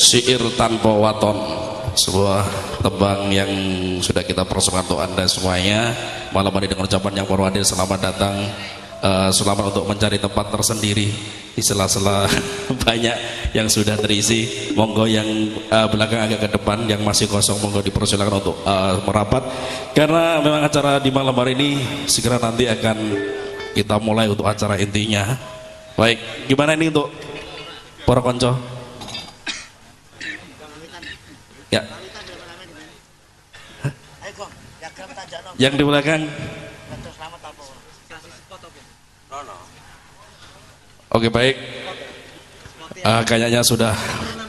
Syair Tanpa Waton, sebuah tembang yang sudah kita persembahkan untuk Anda semuanya malam ini dengan ucapan yang berwadil selamat datang, selamat untuk mencari tempat tersendiri di sela-sela banyak yang sudah terisi. Monggo yang belakang agak ke depan, yang masih kosong monggo dipersilakan untuk merapat, karena memang acara di malam hari ini segera nanti akan kita mulai untuk acara intinya. Baik, gimana ini untuk para konco? Ya. Yang di belakang. Oke, baik. Kayaknya sudah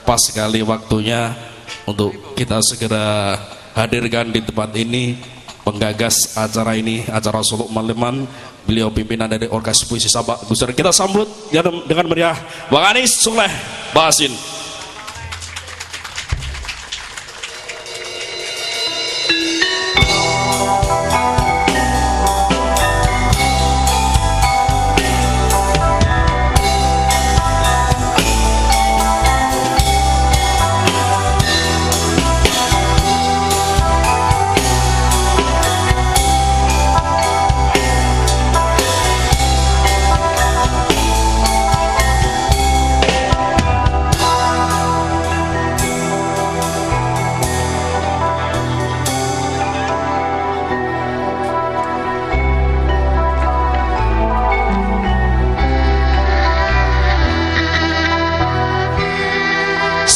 pas sekali waktunya untuk kita segera hadirkan di tempat ini penggagas acara ini, acara Suluk Maleman. Beliau pimpinan dari Orkes Puisi Sabak Gusar. Kita sambut dengan meriah Bang Anis Soleh Basin.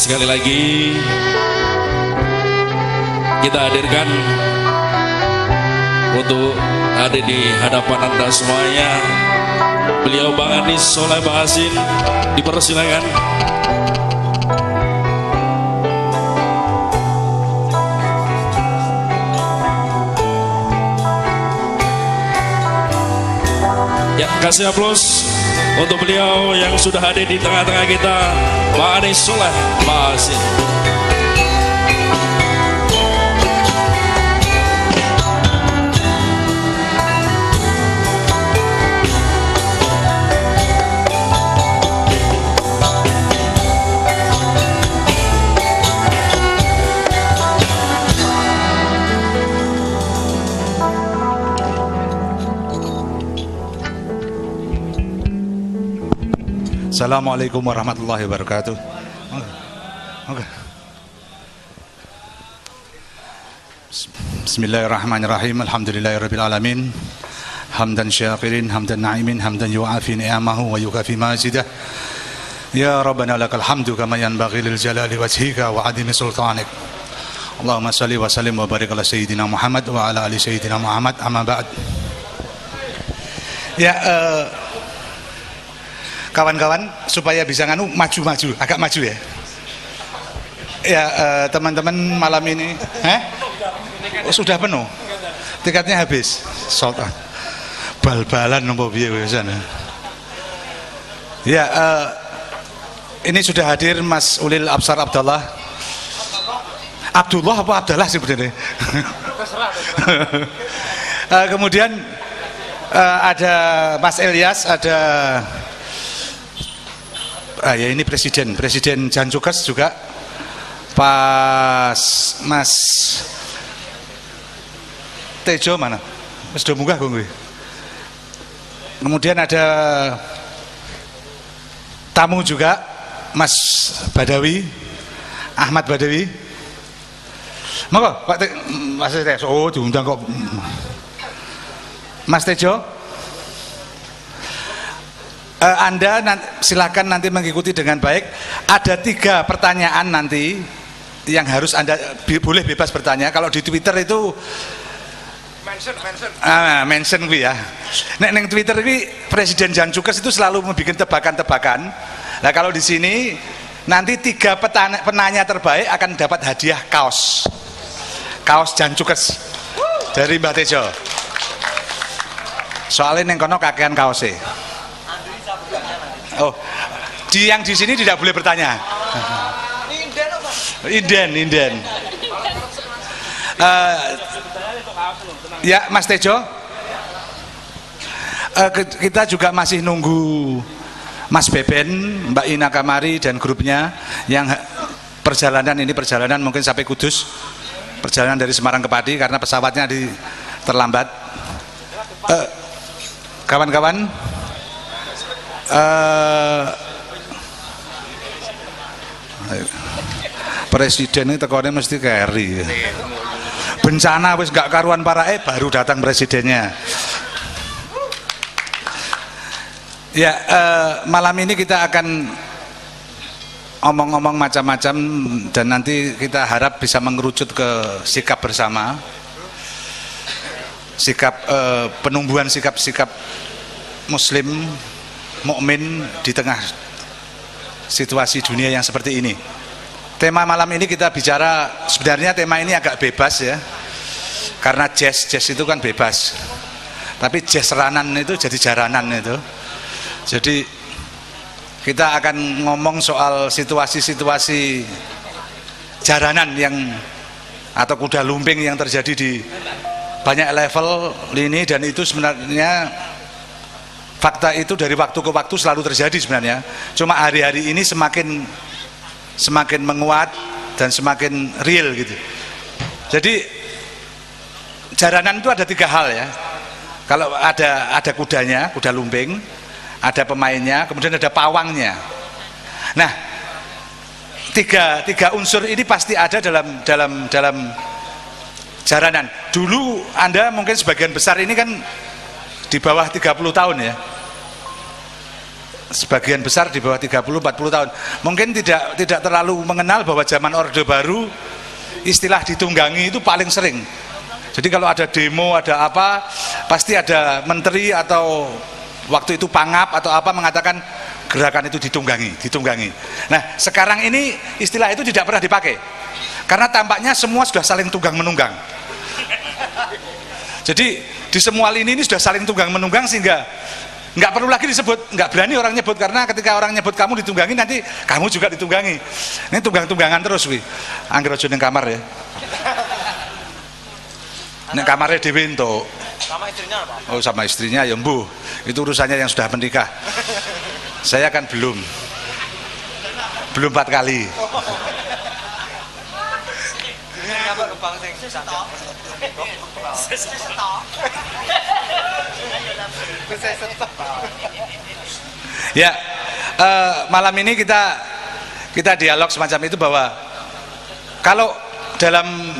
Sekali lagi kita hadirkan untuk ada di hadapan Anda semuanya beliau Bang Anis Soleh Basin, dipersilakan. Ya, kasih aplaus untuk beliau yang sudah hadir di tengah-tengah kita, Bang Anis Soleh Basin. Assalamualaikum warahmatullahi wabarakatuh. Bismillahirrahmanirrahim. Alhamdulillahirabbil alamin. Hamdan syakirin, hamdan na'imin, hamdan yu'afi ni'amahu wa yukafi mazidah. Ya Rabbana lakal hamdu kama yanbaghi lil jalali wajhika wa 'azimi sultanik. Allahumma shalli wa sallim wa barik ala sayyidina Muhammad wa ala ali sayyidina Muhammad. Amma ba'd. Ya, kawan-kawan, supaya bisa maju-maju, agak maju ya. Ya, teman-teman malam ini, sudah penuh, tiketnya habis, sold out, bal-balan nomor biaya sana. Ya, ini sudah hadir Mas Ulil Absar Abdullah apa Abdullah sebenarnya. Kemudian ada Mas Elias, ada ya ini Presiden Jan Cukes juga, pas Mas Tejo mana? Mas do munggah gue. Kemudian ada tamu juga, Mas Badawi, Ahmad Badawi. Monggo Pak Mas Tejo, oh diundang kok. Mas Tejo, Anda silakan nanti mengikuti dengan baik. Ada 3 pertanyaan nanti yang harus Anda boleh bebas bertanya. Kalau di Twitter itu mention gue ya. Neng Twitter ini Presiden Jan Cukes itu selalu membuat tebakan-tebakan. Nah kalau di sini nanti 3 penanya terbaik akan dapat hadiah kaos Jan Cukes dari Mbak Tejo. Soalnya neng kono kakean kaosnya. Oh, yang di sini tidak boleh bertanya. Inden. Ya, Mas Tejo. Kita juga masih nunggu Mas Beben, Mbak Ina Kamari dan grupnya yang perjalanan mungkin sampai Kudus, perjalanan dari Semarang ke Pati karena pesawatnya terlambat. Kawan-kawan, presiden ini tekonnya mesti carry. Bencana wis gak karuan para baru datang presidennya. Ya, malam ini kita akan omong-omong macam-macam dan nanti kita harap bisa mengerucut ke sikap bersama, sikap penumbuhan sikap-sikap Muslim mukmin di tengah situasi dunia yang seperti ini. Tema malam ini kita bicara, sebenarnya tema ini agak bebas ya, karena jazz itu kan bebas, tapi jazz ranan itu jadi jaranan itu. Jadi kita akan ngomong soal situasi-situasi jaranan yang atau kuda lumping yang terjadi di banyak level ini, dan itu sebenarnya fakta itu dari waktu ke waktu selalu terjadi sebenarnya. Cuma hari-hari ini semakin menguat dan semakin real gitu. Jadi jaranan itu ada 3 hal ya. Kalau ada kudanya, kuda lumping, ada pemainnya, kemudian ada pawangnya. Nah, tiga unsur ini pasti ada dalam jaranan. Dulu Anda mungkin sebagian besar ini kan di bawah 30 tahun ya. Sebagian besar di bawah 30-40 tahun. Mungkin tidak terlalu mengenal bahwa zaman Orde Baru istilah ditunggangi itu paling sering. Jadi kalau ada demo, ada apa, pasti ada menteri atau waktu itu pangap atau apa mengatakan gerakan itu ditunggangi. Nah, sekarang ini istilah itu tidak pernah dipakai karena tampaknya semua sudah saling tunggang menunggang. Jadi di semua lini ini sudah saling tunggang menunggang sehingga nggak perlu lagi disebut, nggak berani orang nyebut, karena ketika orang nyebut kamu ditunggangi nanti kamu juga ditunggangi. Ini tunggang-tunggangan terus wi. Angger aja ning kamar ya. Nek kamarnya dhewe entuk. Sama istrinya apa? Oh, sama istrinya ya mbuh. Itu urusannya yang sudah menikah. Saya kan belum 4 kali. Ya, malam ini kita dialog semacam itu bahwa kalau dalam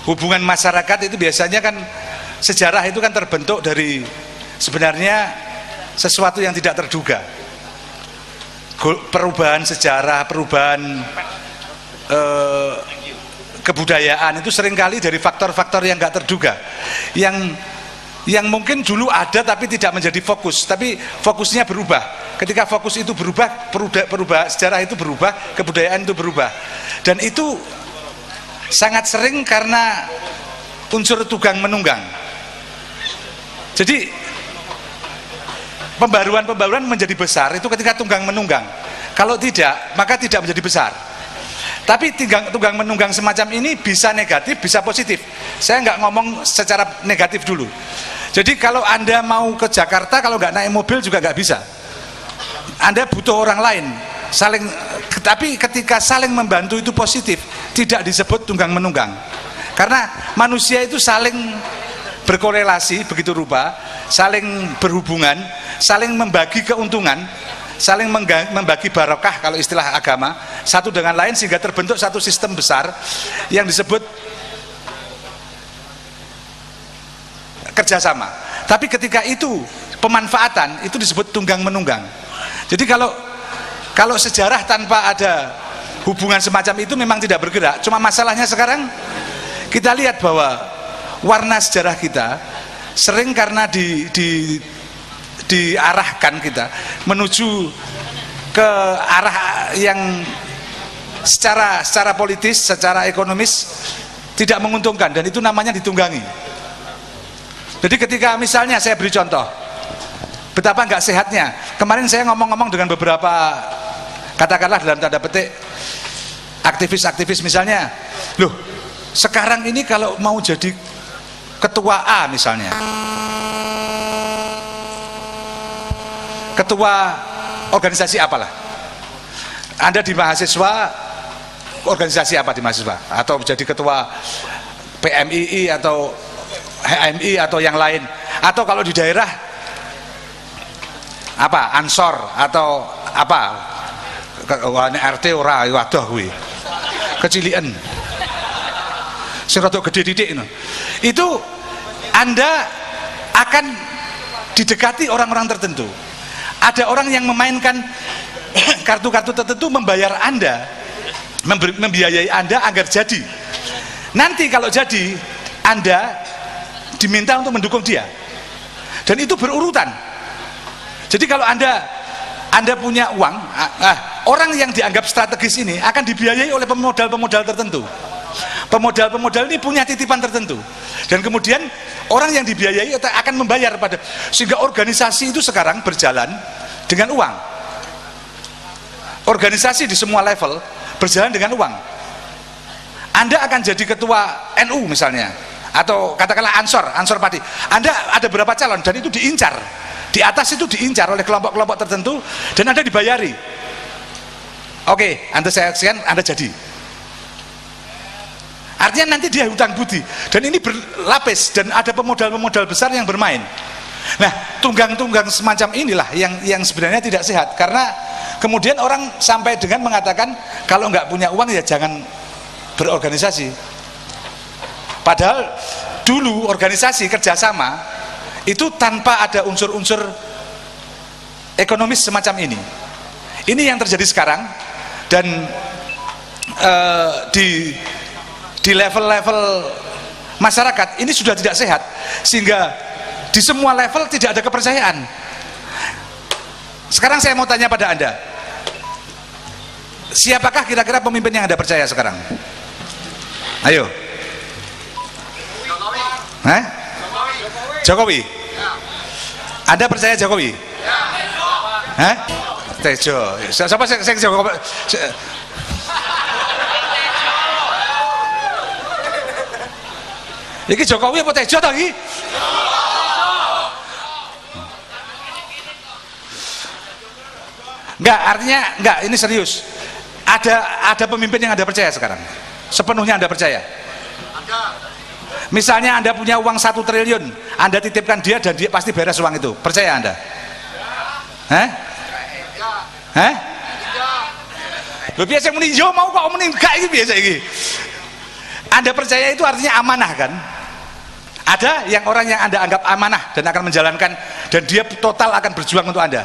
hubungan masyarakat itu biasanya kan sejarah itu kan terbentuk dari sebenarnya sesuatu yang tidak terduga. Perubahan sejarah, perubahan kebudayaan itu seringkali dari faktor-faktor yang nggak terduga, yang mungkin dulu ada tapi tidak menjadi fokus, tapi fokusnya berubah. Ketika fokus itu berubah, sejarah itu berubah, kebudayaan itu berubah, dan itu sangat sering karena unsur tunggang menunggang. Jadi pembaruan menjadi besar itu ketika tunggang menunggang. Kalau tidak, maka tidak menjadi besar. Tapi tunggang menunggang semacam ini bisa negatif, bisa positif. Saya nggak ngomong secara negatif dulu. Jadi kalau Anda mau ke Jakarta, kalau nggak naik mobil juga nggak bisa. Anda butuh orang lain. Tapi ketika saling membantu itu positif, tidak disebut tunggang menunggang. Karena manusia itu saling berkorelasi begitu rupa, saling berhubungan, saling membagi keuntungan, saling membagi barokah kalau istilah agama, satu dengan lain, sehingga terbentuk satu sistem besar yang disebut kerjasama. Tapi ketika itu pemanfaatan, itu disebut tunggang menunggang. Jadi kalau sejarah tanpa ada hubungan semacam itu memang tidak bergerak. Cuma masalahnya sekarang kita lihat bahwa warna sejarah kita sering karena diarahkan kita menuju ke arah yang secara politis, secara ekonomis tidak menguntungkan, dan itu namanya ditunggangi. Jadi ketika misalnya saya beri contoh betapa nggak sehatnya, kemarin saya ngomong-ngomong dengan beberapa, katakanlah dalam tanda petik, aktivis-aktivis misalnya, loh sekarang ini kalau mau jadi ketua A misalnya, ketua organisasi apalah, Anda di mahasiswa organisasi apa di mahasiswa? Atau jadi ketua PMII atau HMI atau yang lain? Atau kalau di daerah apa? Ansor atau apa? RT ora waduh kuwi. Kecilian. Sing rada gede titik itu Anda akan didekati orang-orang tertentu. Ada orang yang memainkan kartu-kartu tertentu membayar Anda, membiayai Anda agar jadi. Nanti kalau jadi, Anda diminta untuk mendukung dia. Dan itu berurutan. Jadi kalau Anda punya uang, orang yang dianggap strategis ini akan dibiayai oleh pemodal-pemodal tertentu. Pemodal-pemodal ini punya titipan tertentu, dan kemudian orang yang dibiayai akan membayar pada, sehingga organisasi itu sekarang berjalan dengan uang. Organisasi di semua level berjalan dengan uang. Anda akan jadi ketua NU misalnya, atau katakanlah Ansor Party. Anda ada berapa calon dan itu diincar. Di atas itu diincar oleh kelompok-kelompok tertentu dan Anda dibayari. Oke, Anda saya sekian, Anda jadi. Artinya nanti dia hutang budi, dan ini berlapis, dan ada pemodal-pemodal besar yang bermain. Nah, tunggang-tunggang semacam inilah yang sebenarnya tidak sehat, karena kemudian orang sampai dengan mengatakan kalau nggak punya uang ya jangan berorganisasi. Padahal dulu organisasi kerjasama itu tanpa ada unsur-unsur ekonomis semacam ini. Ini yang terjadi sekarang, dan di level-level masyarakat ini sudah tidak sehat, sehingga di semua level tidak ada kepercayaan. Sekarang saya mau tanya pada Anda, siapakah kira-kira pemimpin yang Anda percaya sekarang? Ayo. Jokowi. Anda percaya Jokowi? Tejo. Siapa saya Jokowi? Iki Jokowi apa Tejo ta iki? Enggak, artinya enggak, ini serius. Ada pemimpin yang Anda percaya sekarang? Sepenuhnya Anda percaya? Misalnya Anda punya uang 1 triliun, Anda titipkan dia dan dia pasti beres uang itu. Percaya Anda? Lo biasa muni yo mau kok muni enggak iki biasa iki. Anda percaya itu artinya amanah kan? Ada yang orang yang Anda anggap amanah dan akan menjalankan, dan dia total akan berjuang untuk Anda.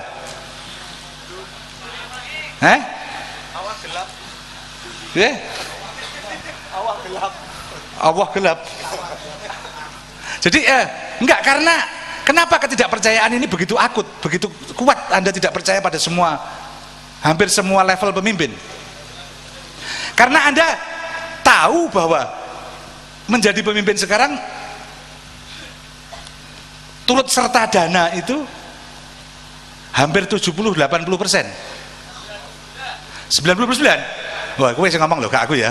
Awal gelap. Awal gelap. Jadi enggak, karena kenapa ketidakpercayaan ini begitu akut, begitu kuat? Anda tidak percaya pada hampir semua level pemimpin. Karena Anda tahu bahwa menjadi pemimpin sekarang turut serta dana itu hampir 70-80%. 99. Wah, gue yang ngomong loh, gak aku ya.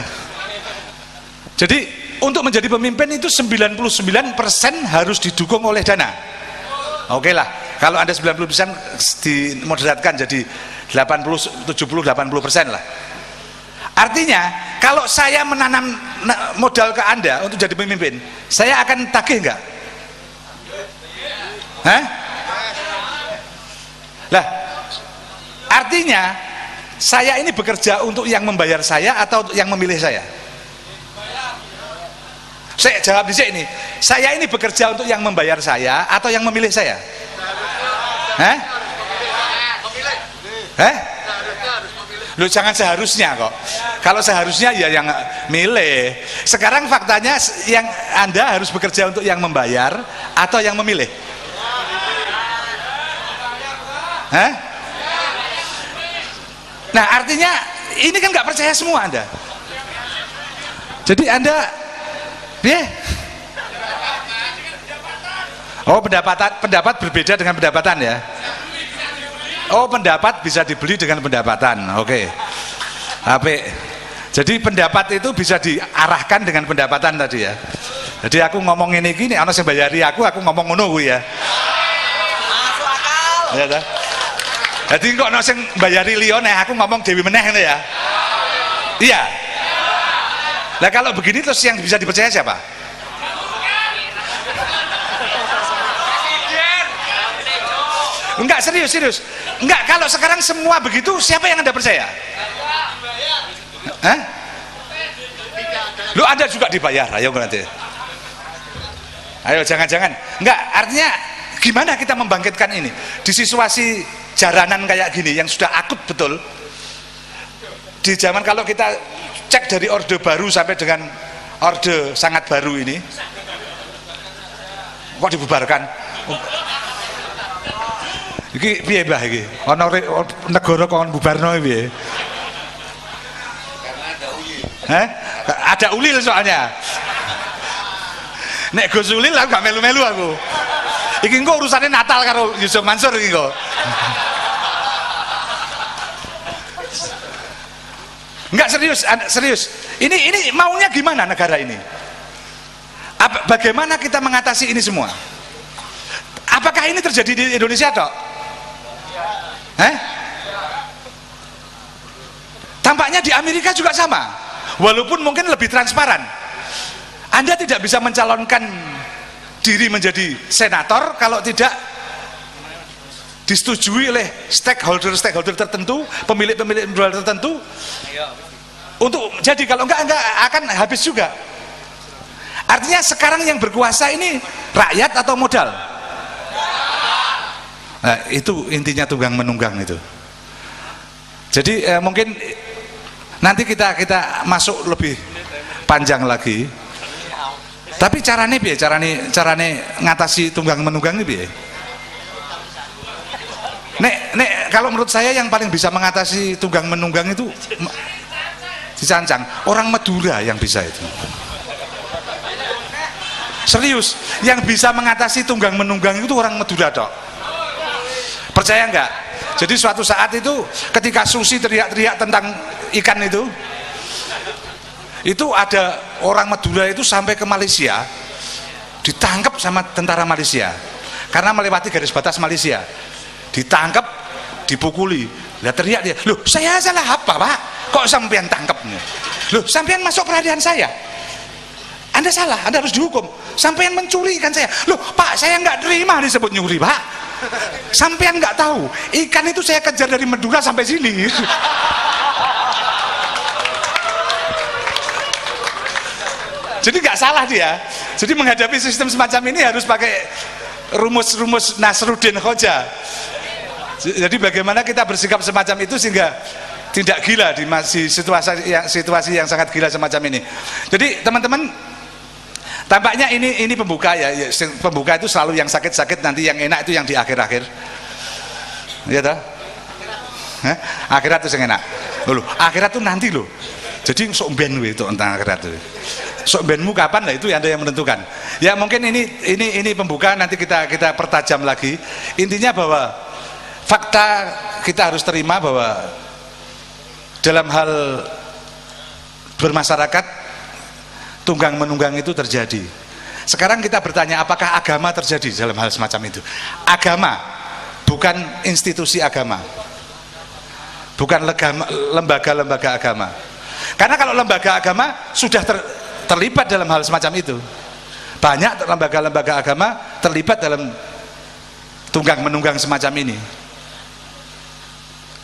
Jadi untuk menjadi pemimpin itu 99% harus didukung oleh dana. Oke lah, kalau Anda 90% dimoderatkan jadi 70-80% lah. Artinya kalau saya menanam modal ke Anda untuk jadi pemimpin, saya akan tagih enggak? Lah, artinya saya ini bekerja untuk yang membayar saya atau yang memilih saya? Saya jawab di sini, saya ini bekerja untuk yang membayar saya atau yang memilih saya? Loh, jangan seharusnya kok. Kalau seharusnya ya yang milih. Sekarang faktanya yang Anda harus bekerja untuk yang membayar atau yang memilih? Nah, artinya ini kan nggak percaya semua Anda. Jadi Anda, oh, pendapat berbeda dengan pendapatan ya. Oh, pendapat bisa dibeli dengan pendapatan. Oke. Jadi pendapat itu bisa diarahkan dengan pendapatan tadi ya. Jadi aku ngomong ini gini, ana sing bayari aku ngomong ngono kuwi ya. Masuk akal. Ya, Jadi kok ono sing bayari liya nek aku ngomong dhewe meneh ngene ya. Iya. Nah kalau begini terus yang bisa dipercaya siapa? Enggak, serius. Enggak, kalau sekarang semua begitu, siapa yang Anda percaya? Hah? Lu Anda juga dibayar, ayo nanti. Ayo jangan. Enggak, artinya gimana kita membangkitkan ini? Di situasi jaranan kayak gini, yang sudah akut betul. Di zaman kalau kita cek dari orde baru sampai dengan orde sangat baru ini, kok dibubarkan? Iki piye Mbah iki? Ana negara kok bubarno piye? Karena ada ulil. Hah? Ada ulil soalnya. Nek Gus Ulil aku gak melu-melu aku. Iki engko urusane Natal karo Yusuf Mansur iki kok. Enggak, serius. Ini maunya gimana negara ini? Bagaimana kita mengatasi ini semua? Apakah ini terjadi di Indonesia toh? Tampaknya di Amerika juga sama, walaupun mungkin lebih transparan. Anda tidak bisa mencalonkan diri menjadi senator kalau tidak disetujui oleh stakeholder tertentu, pemilik modal tertentu untuk jadi, kalau enggak akan habis juga. Artinya sekarang yang berkuasa ini rakyat atau modal? Nah, itu intinya tunggang menunggang itu. Jadi mungkin nanti kita masuk lebih panjang lagi. Tapi carane piye? Carane ngatasi tunggang menunggang ini piye? Nek kalau menurut saya yang paling bisa mengatasi tunggang menunggang itu dicancang orang Madura yang bisa itu. Serius, yang bisa mengatasi tunggang menunggang itu orang Madura tok. Percaya enggak? Jadi suatu saat itu ketika Susi teriak-teriak tentang ikan itu ada orang Madura itu sampai ke Malaysia, ditangkap sama tentara Malaysia karena melewati garis batas Malaysia, ditangkap, dipukuli. Lah teriak dia, loh saya salah apa Pak? Kok sampean tangkapnya? Loh sampean masuk perhatian saya, Anda salah, Anda harus dihukum. Sampean mencuri ikan saya. Loh Pak, saya nggak terima disebut nyuri Pak. Sampean nggak tahu, ikan itu saya kejar dari Madura sampai sini. Jadi nggak salah dia. Jadi menghadapi sistem semacam ini harus pakai rumus-rumus Nasruddin Hoja. Jadi bagaimana kita bersikap semacam itu sehingga tidak gila di situasi yang sangat gila semacam ini. Jadi teman-teman, tampaknya ini pembuka ya. Pembuka itu selalu yang sakit-sakit, nanti yang enak itu yang di akhir-akhir. Iya toh? Akhirat itu yang enak. Loh, akhirat itu nanti loh. Jadi sok ben itu tentang akhirat itu. Sok benmu kapan lah itu Anda yang menentukan. Ya mungkin ini pembuka, nanti kita pertajam lagi. Intinya bahwa fakta kita harus terima bahwa dalam hal bermasyarakat tunggang menunggang itu terjadi. Sekarang kita bertanya, apakah agama terjadi dalam hal semacam itu? Agama, bukan institusi agama, bukan lembaga-lembaga agama. Karena kalau lembaga agama sudah terlibat dalam hal semacam itu. Banyak lembaga-lembaga agama terlibat dalam tunggang menunggang semacam ini.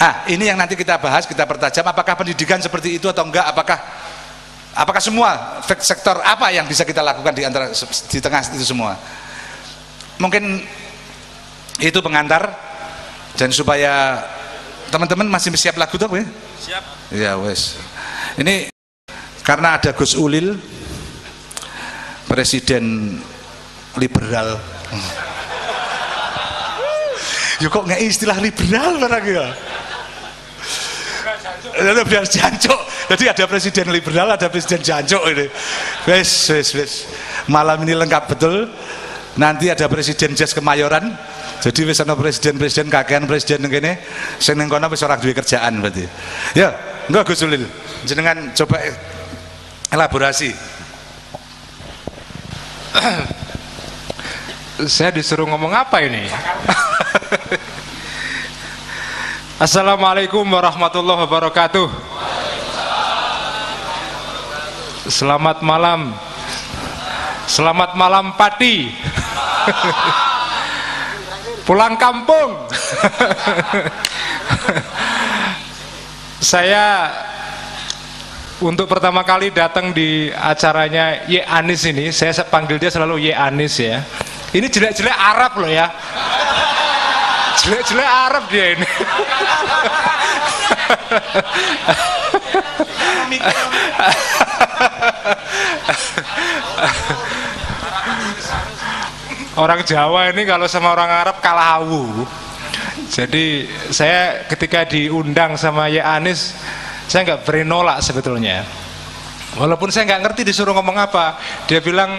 Ini yang nanti kita bahas, kita pertajam, apakah pendidikan seperti itu atau enggak, apakah semua sektor apa yang bisa kita lakukan di tengah itu semua. Mungkin itu pengantar, dan supaya teman-teman masih siap lagu tuh ya? Siap. Ya wes. Ini karena ada Gus Ulil, presiden liberal. Yuk kok nggak istilah liberal barang ya? Ada biar jancuk. Jadi ada presiden liberal, ada presiden jancuk ini. Wes. Malam ini lengkap betul. Nanti ada presiden Jazz Kemayoran. Jadi wis ana presiden kakean presiden ngene, sing ning kono wis ora duwe kerjaan berarti. Ya, enggak Gus Ulil. Jenengan coba elaborasi. Saya disuruh ngomong apa ini? Assalamualaikum warahmatullahi wabarakatuh. Selamat malam. Selamat malam Pati. Pulang kampung. Saya untuk pertama kali datang di acaranya Ye Anis ini, saya panggil dia selalu Ye Anis ya. Ini jelek-jelek Arab loh ya. Jelek-jelek Arab dia ini. Orang Jawa ini kalau sama orang Arab kalah hawu. Jadi saya ketika diundang sama Ye Anis, saya nggak berani nolak sebetulnya. Walaupun saya nggak ngerti disuruh ngomong apa. Dia bilang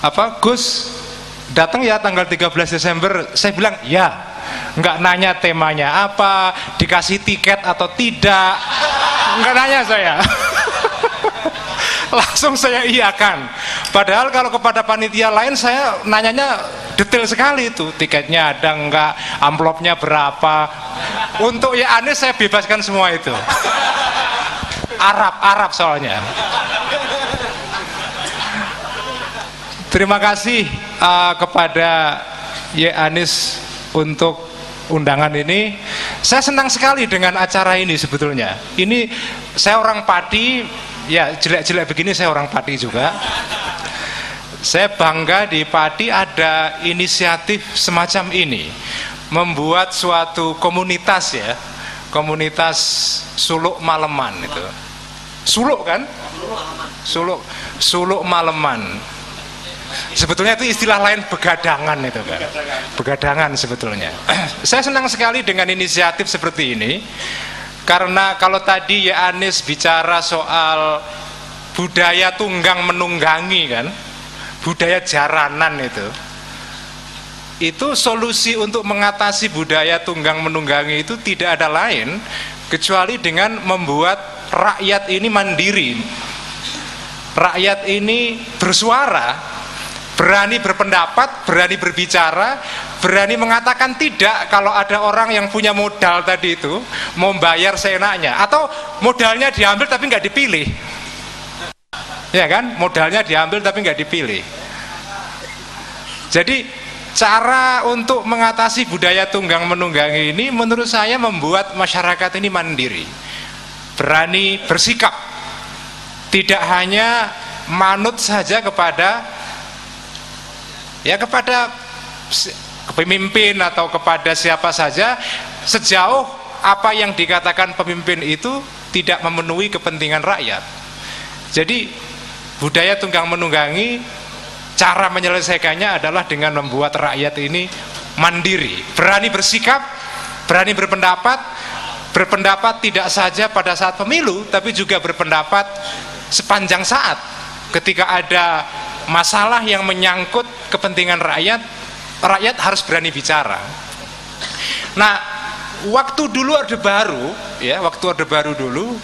apa, Gus datang ya tanggal 13 Desember. Saya bilang ya. Nggak nanya temanya apa, dikasih tiket atau tidak, nggak nanya saya. Langsung saya iakan. Padahal kalau kepada panitia lain saya nanyanya detail sekali itu, tiketnya ada nggak, amplopnya berapa. Untuk Ye Anis saya bebaskan semua itu. Arab soalnya. Terima kasih kepada Ye Anis untuk undangan ini. Saya senang sekali dengan acara ini sebetulnya. Ini saya orang Pati, ya jelek-jelek begini saya orang Pati juga. Saya bangga di Pati ada inisiatif semacam ini, membuat suatu komunitas ya, komunitas suluk maleman itu. Suluk kan? Suluk maleman. Sebetulnya itu istilah lain begadangan itu kan. Begadangan sebetulnya. Saya senang sekali dengan inisiatif seperti ini. Karena kalau tadi Ye Anis bicara soal budaya tunggang menunggangi kan, budaya jaranan itu solusi untuk mengatasi budaya tunggang menunggangi itu tidak ada lain kecuali dengan membuat rakyat ini mandiri. Rakyat ini bersuara, berani berpendapat, berani berbicara, berani mengatakan tidak kalau ada orang yang punya modal tadi itu mau bayar seenaknya, atau modalnya diambil tapi nggak dipilih, ya kan? Modalnya diambil tapi nggak dipilih. Jadi cara untuk mengatasi budaya tunggang menunggangi ini menurut saya membuat masyarakat ini mandiri, berani bersikap, tidak hanya manut saja kepada pemimpin atau kepada siapa saja, sejauh apa yang dikatakan pemimpin itu tidak memenuhi kepentingan rakyat. Jadi budaya tunggang menunggangi, cara menyelesaikannya adalah dengan membuat rakyat ini mandiri, berani bersikap, berani berpendapat tidak saja pada saat pemilu, tapi juga berpendapat sepanjang saat. Ketika ada masalah yang menyangkut kepentingan rakyat, rakyat harus berani bicara. Nah, waktu dulu Orde Baru, ya, waktu Orde Baru dulu,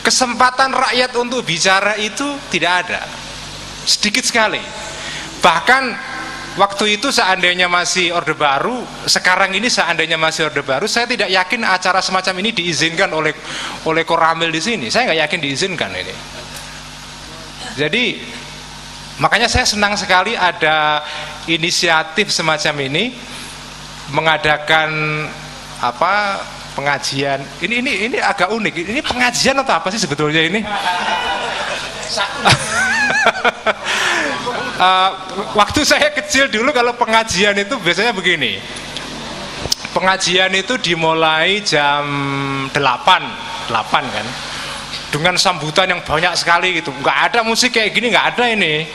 kesempatan rakyat untuk bicara itu tidak ada, sedikit sekali. Bahkan waktu itu seandainya masih Orde Baru, sekarang ini seandainya masih Orde Baru, saya tidak yakin acara semacam ini diizinkan oleh Koramil di sini. Saya nggak yakin diizinkan ini. Jadi makanya saya senang sekali ada inisiatif semacam ini, mengadakan pengajian. Ini agak unik. Ini pengajian atau apa sih sebetulnya ini? Waktu saya kecil dulu kalau pengajian itu biasanya begini. Pengajian itu dimulai jam 8 kan. Dengan sambutan yang banyak sekali gitu. Nggak ada musik kayak gini, nggak ada ini.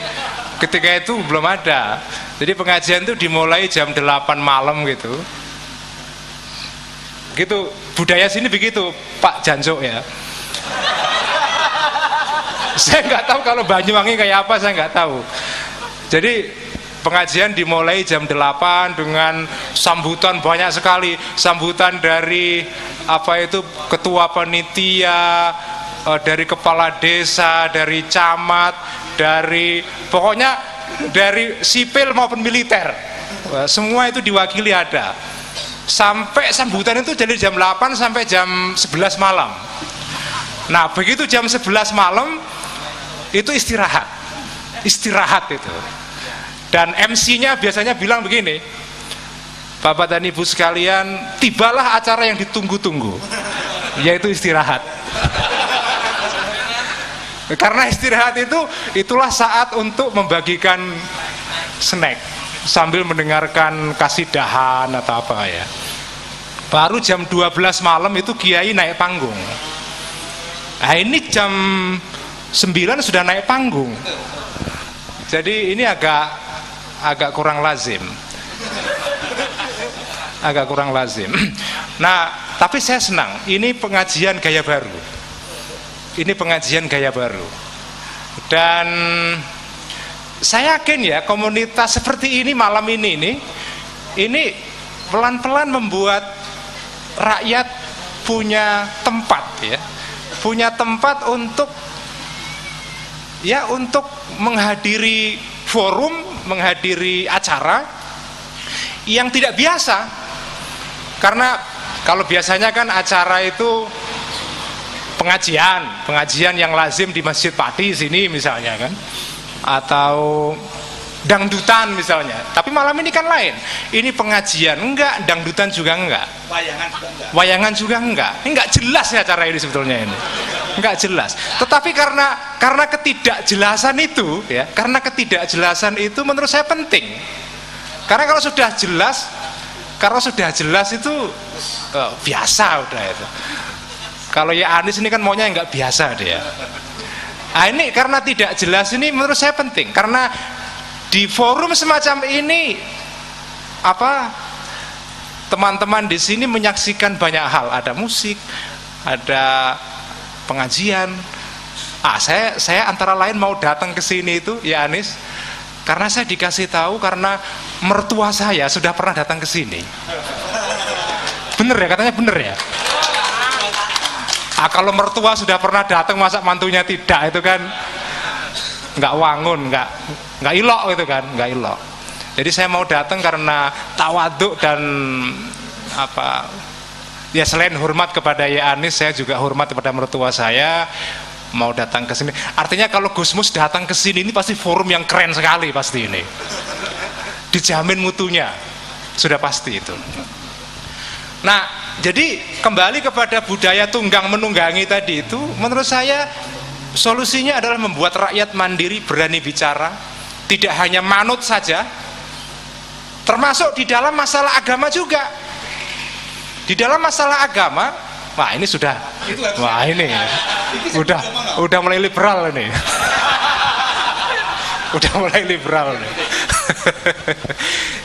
Ketika itu belum ada. Jadi pengajian itu dimulai jam 8 malam gitu. Gitu, budaya sini begitu, Pak Janjo ya. Saya nggak tahu kalau Banyuwangi kayak apa, saya nggak tahu. Jadi pengajian dimulai jam 8 dengan sambutan banyak sekali. Sambutan dari ketua panitia, dari kepala desa, dari camat, pokoknya dari sipil maupun militer, semua itu diwakili ada. sampai sambutan itu dari jam 8 sampai jam 11 malam. Nah begitu jam 11 malam itu istirahat itu. Dan MC-nya biasanya bilang begini, Bapak dan Ibu sekalian, tibalah acara yang ditunggu-tunggu, yaitu istirahat. Karena istirahat itulah saat untuk membagikan snack sambil mendengarkan kasidahan atau apa ya. Baru jam 12 malam itu kiai naik panggung. Nah ini jam 9 sudah naik panggung. Jadi ini agak kurang lazim. Agak kurang lazim. Nah, tapi saya senang. Ini pengajian gaya baru. Ini pengajian gaya baru. Dan saya yakin ya komunitas seperti ini malam ini pelan-pelan membuat rakyat punya tempat ya. Punya tempat untuk menghadiri forum, menghadiri acara yang tidak biasa. Karena kalau biasanya kan acara itu pengajian yang lazim di Masjid Pati sini misalnya kan, atau dangdutan misalnya. Tapi malam ini kan lain. Ini pengajian enggak, dangdutan juga enggak, wayangan juga enggak. Ini enggak jelas ya acara ini sebetulnya ini. Enggak jelas. Tetapi karena ketidakjelasan itu ya, karena ketidakjelasan itu menurut saya penting. Karena kalau sudah jelas itu biasa udah itu. Kalau ya Anies ini kan maunya nggak biasa dia. Nah ini karena tidak jelas ini menurut saya penting. Karena di forum semacam ini teman-teman di sini menyaksikan banyak hal. Ada musik, ada pengajian. Saya antara lain mau datang ke sini itu ya Anies, karena saya dikasih tahu karena mertua saya sudah pernah datang ke sini. Bener ya, katanya bener ya. Kalau mertua sudah pernah datang masa mantunya tidak, itu kan nggak wangun, nggak ilok itu kan, nggak ilok. Jadi saya mau datang karena tawaduk dan ya selain hormat kepada Ya Anies, saya juga hormat kepada mertua saya. Mau datang ke sini. Artinya kalau Gusmus datang ke sini ini pasti forum yang keren sekali pasti ini. Dijamin mutunya. Sudah pasti itu. Nah, jadi kembali kepada budaya tunggang menunggangi tadi itu, menurut saya solusinya adalah membuat rakyat mandiri, berani bicara, tidak hanya manut saja, termasuk di dalam masalah agama juga. Di dalam masalah agama, wah ini sudah, wah ini udah mulai liberal ini. Udah mulai liberal nih.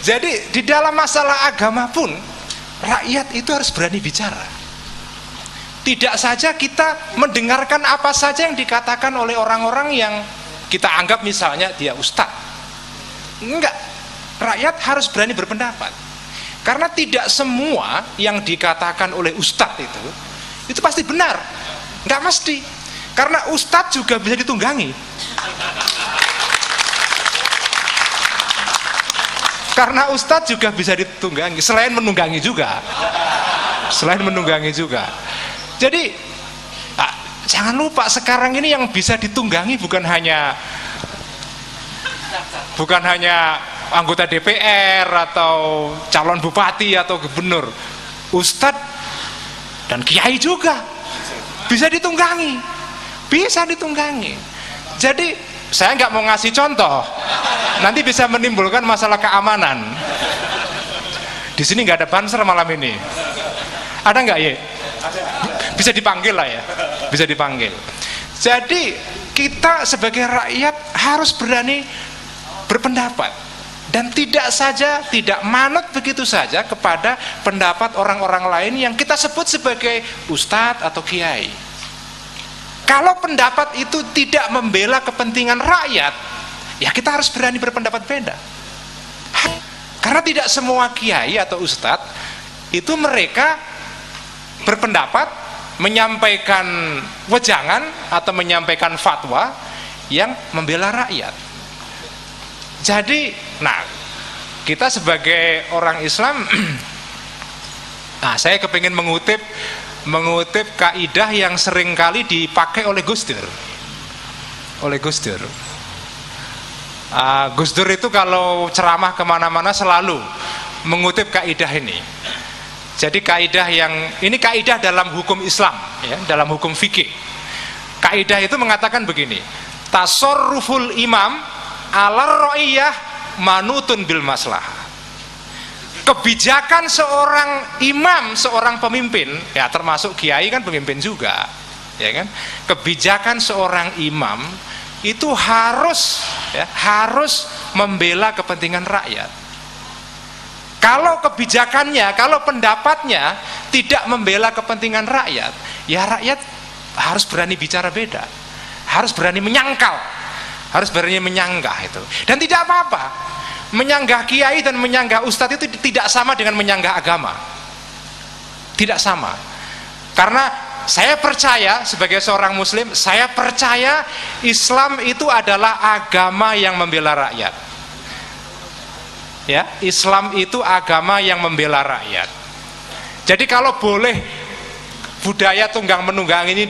Jadi di dalam masalah agama pun rakyat itu harus berani bicara. Tidak saja kita mendengarkan apa saja yang dikatakan oleh orang-orang yang kita anggap misalnya dia ustadz. Enggak, rakyat harus berani berpendapat. Karena tidak semua yang dikatakan oleh ustadz itu pasti benar. Enggak mesti. Karena ustadz juga bisa ditunggangi. Karena ustadz juga bisa ditunggangi, selain menunggangi juga. Jadi jangan lupa sekarang ini yang bisa ditunggangi bukan hanya anggota DPR atau calon bupati atau gubernur, ustadz dan kiai juga bisa ditunggangi. Jadi saya nggak mau ngasih contoh, nanti bisa menimbulkan masalah keamanan. Di sini nggak ada banser malam ini. Ada nggak ya? Bisa dipanggil lah ya, bisa dipanggil. Jadi kita sebagai rakyat harus berani berpendapat dan tidak manut begitu saja kepada pendapat orang-orang lain yang kita sebut sebagai ustadz atau kiai. Kalau pendapat itu tidak membela kepentingan rakyat, ya kita harus berani berpendapat beda. Karena tidak semua kiai atau ustadz itu mereka berpendapat, menyampaikan wejangan atau menyampaikan fatwa yang membela rakyat. Jadi, kita sebagai orang Islam Nah, saya kepingin mengutip kaidah yang sering kali dipakai oleh Gus Dur. Gus Dur itu kalau ceramah kemana-mana selalu mengutip kaidah ini. Jadi kaidah ini kaidah dalam hukum Islam, ya, dalam hukum fikih. Kaidah itu mengatakan begini: tasarruful imam alar ra'iyah manutun bil maslahah. Kebijakan seorang imam, seorang pemimpin, ya termasuk kiai kan pemimpin juga, ya kan? Kebijakan seorang imam itu harus membela kepentingan rakyat. Kalau kebijakannya, kalau pendapatnya tidak membela kepentingan rakyat, ya rakyat harus berani bicara beda, harus berani menyangkal, harus berani menyanggah itu. Dan tidak apa-apa, menyanggah kiai dan menyanggah ustadz itu tidak sama dengan menyanggah agama, tidak sama. Karena saya percaya sebagai seorang muslim, saya percaya Islam itu adalah agama yang membela rakyat. Ya, Islam itu agama yang membela rakyat. Jadi kalau boleh budaya tunggang menunggang ini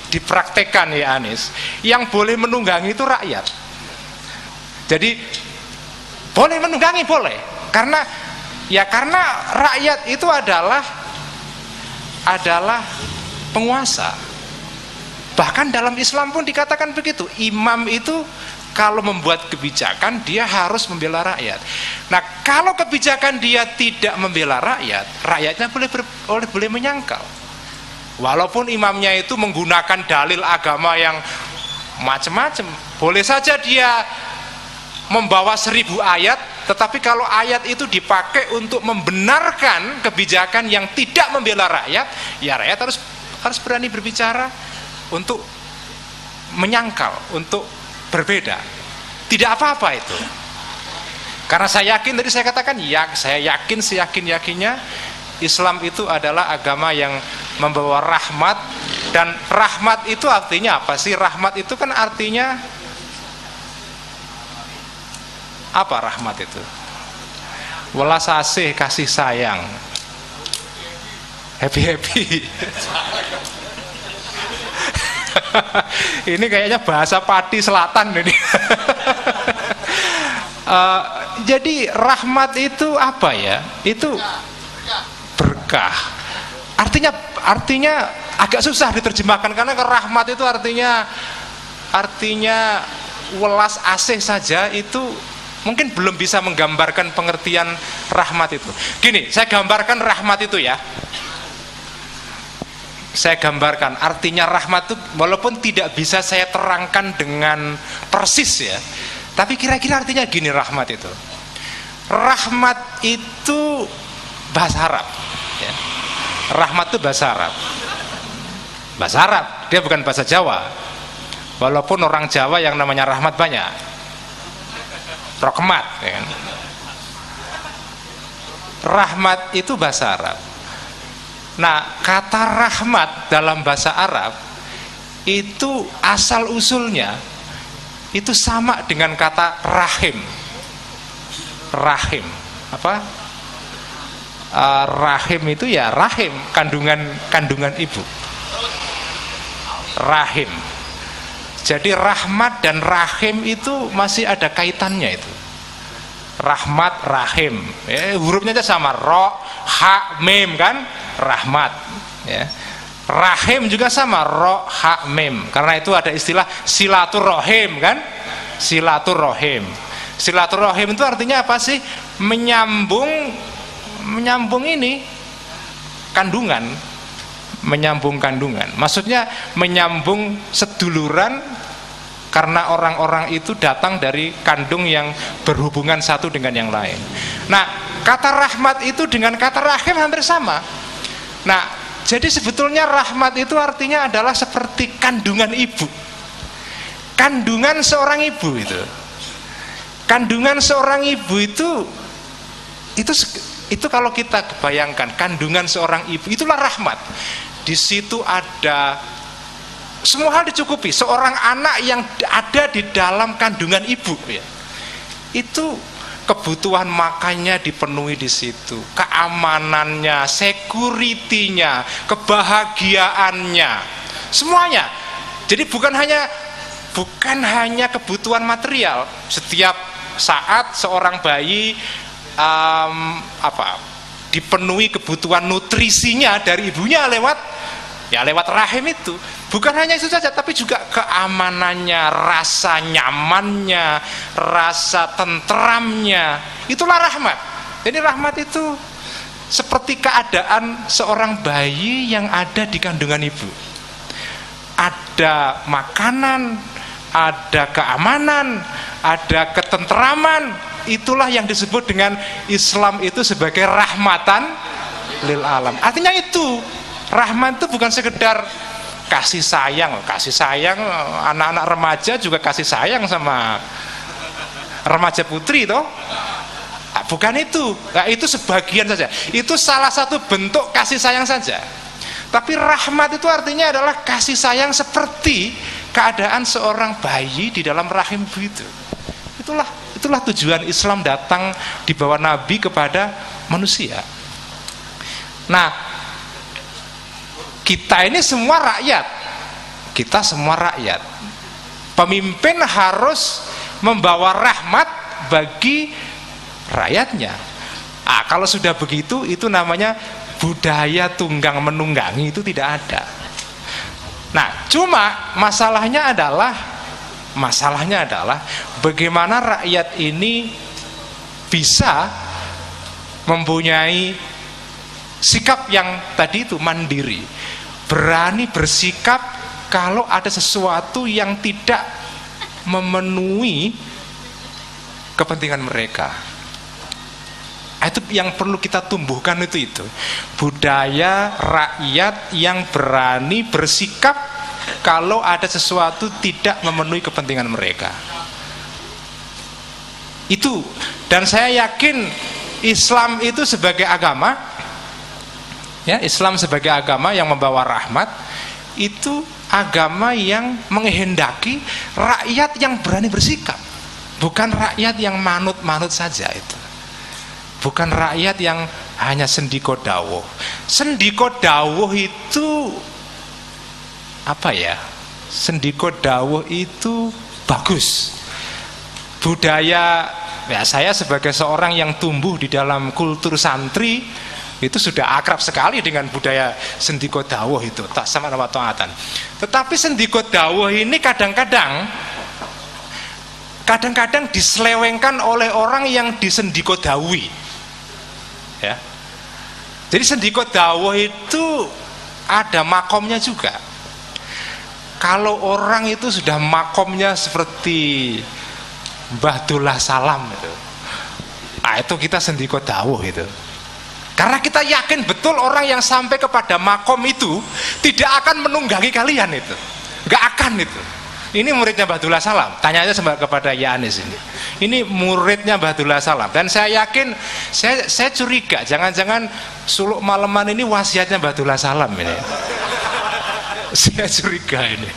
dipraktekkan, ya Anis, yang boleh menunggangi itu rakyat. Jadi boleh menunggangi, boleh, karena rakyat itu adalah penguasa. Bahkan dalam Islam pun dikatakan begitu, imam itu kalau membuat kebijakan dia harus membela rakyat. Nah, kalau kebijakan dia tidak membela rakyat, rakyatnya boleh menyangkal. Walaupun imamnya itu menggunakan dalil agama yang macam-macam, boleh saja dia membawa 1000 ayat, tetapi kalau ayat itu dipakai untuk membenarkan kebijakan yang tidak membela rakyat, ya rakyat harus berani berbicara untuk menyangkal, untuk berbeda. Tidak apa-apa itu. Karena saya yakin, tadi saya katakan, ya saya yakin seyakin-yakinnya Islam itu adalah agama yang membawa rahmat. Dan rahmat itu artinya apa sih? Rahmat itu kan artinya apa? Rahmat itu welas asih, kasih sayang, happy. Ini kayaknya bahasa Pati Selatan ini. Jadi rahmat itu apa ya? Itu berkah. Artinya agak susah diterjemahkan, karena rahmat itu artinya welas asih saja itu mungkin belum bisa menggambarkan pengertian rahmat itu. Gini, saya gambarkan rahmat itu ya. Saya gambarkan artinya rahmat itu, walaupun tidak bisa saya terangkan dengan persis ya, tapi kira-kira artinya gini. Rahmat itu bahasa Arab ya. Rahmat itu bahasa Arab, dia bukan bahasa Jawa. Walaupun orang Jawa yang namanya rahmat banyak, rahmat ya kan? Rahmat itu bahasa Arab. Nah, kata rahmat dalam bahasa Arab itu asal usulnya itu sama dengan kata rahim. Apa? Rahim itu ya rahim, kandungan ibu. Rahim. Jadi rahmat dan rahim itu masih ada kaitannya itu. Rahmat, rahim. Hurufnya aja sama, ro, ha, mim kan? Rahmat ya. Rahim juga sama, ro, ha, mim. Karena itu ada istilah silaturrohim kan? Silaturrohim itu artinya apa sih? Menyambung ini kandungan, menyambung kandungan. Maksudnya menyambung seduluran, karena orang-orang itu datang dari kandung yang berhubungan satu dengan yang lain. Nah, kata rahmat itu dengan kata rahim hampir sama. Nah, jadi sebetulnya rahmat itu artinya adalah seperti kandungan ibu. Kandungan seorang ibu itu. Kandungan seorang ibu itu kalau kita bayangkan kandungan seorang ibu, itulah rahmat. Di situ ada semua hal dicukupi. Seorang anak yang ada di dalam kandungan ibu ya. Itu kebutuhan makannya dipenuhi di situ, keamanannya, security-nya, kebahagiaannya, semuanya. Jadi bukan hanya kebutuhan material. Setiap saat seorang bayi dipenuhi kebutuhan nutrisinya dari ibunya lewat rahim itu. Bukan hanya itu saja, tapi juga keamanannya, rasa nyamannya, rasa tentramnya. Itulah rahmat. Jadi rahmat itu seperti keadaan seorang bayi yang ada di kandungan ibu. Ada makanan, ada keamanan, ada ketentraman. Itulah yang disebut dengan Islam itu sebagai rahmatan lil alam. Artinya itu, rahmat itu bukan sekedar kasih sayang anak-anak remaja juga kasih sayang sama remaja putri toh. Bukan itu. Nah, itu sebagian saja. Itu salah satu bentuk kasih sayang saja. Tapi rahmat itu artinya adalah kasih sayang seperti keadaan seorang bayi di dalam rahim itu. Itulah tujuan Islam datang di bawah Nabi kepada manusia. Nah, kita ini semua rakyat. Pemimpin harus membawa rahmat bagi rakyatnya. Kalau sudah begitu, itu namanya budaya tunggang menunggangi, itu tidak ada. Nah, cuma masalahnya adalah bagaimana rakyat ini bisa mempunyai sikap yang tadi itu mandiri, berani bersikap kalau ada sesuatu yang tidak memenuhi kepentingan mereka. Itu yang perlu kita tumbuhkan, itu budaya rakyat yang berani bersikap kalau ada sesuatu tidak memenuhi kepentingan mereka. Itu, dan saya yakin Islam itu sebagai agama, Islam sebagai agama yang membawa rahmat, itu agama yang menghendaki rakyat yang berani bersikap, bukan rakyat yang manut-manut saja. Itu bukan rakyat yang hanya sendiko dawuh. Sendiko dawuh itu sendiko dawuh itu bagus. Budaya, saya sebagai seorang yang tumbuh di dalam kultur santri, itu sudah akrab sekali dengan budaya sendiko dawuh itu, tak sama nama taatan. Tetapi sendiko dawuh ini kadang-kadang diselewengkan oleh orang yang disendiko dawi. Jadi sendiko dawuh itu ada makomnya juga. Kalau orang itu sudah makomnya seperti Mbah Dullah Salam itu kita sendiko dawuh itu. Karena kita yakin betul orang yang sampai kepada makom itu tidak akan menunggangi kalian itu. Enggak akan itu. Ini muridnya Mbah Dullah Salam. Tanya aja kepada Ya Anis ini. Ini muridnya Mbah Dullah Salam. Dan saya yakin, saya curiga, jangan-jangan suluk maleman ini wasiatnya Mbah Dullah Salam ini. Saya curiga ini.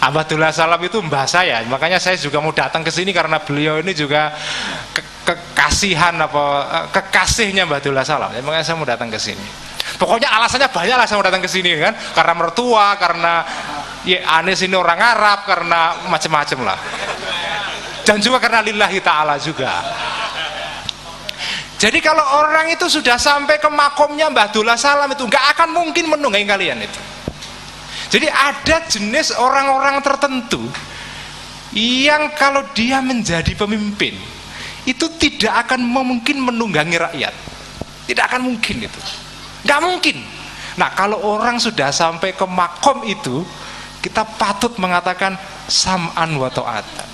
Mbah Dullah Salam itu mbah saya. Makanya saya juga mau datang ke sini karena beliau ini juga kekasihnya Mbah Dullah Salam. Makanya saya mau datang ke sini. Pokoknya alasannya banyak lah saya mau datang ke sini kan. Karena mertua, karena Anis ini orang Arab, karena macam-macam lah. Dan juga karena lillahi ta'ala juga. Jadi kalau orang itu sudah sampai ke makomnya Mbah Dullah Salam itu nggak akan mungkin menunggangi kalian itu. Jadi ada jenis orang-orang tertentu yang kalau dia menjadi pemimpin itu tidak akan mungkin menunggangi rakyat. Tidak akan mungkin itu. Nggak mungkin. Nah, kalau orang sudah sampai ke makom itu, kita patut mengatakan sam'an wa ta'atan,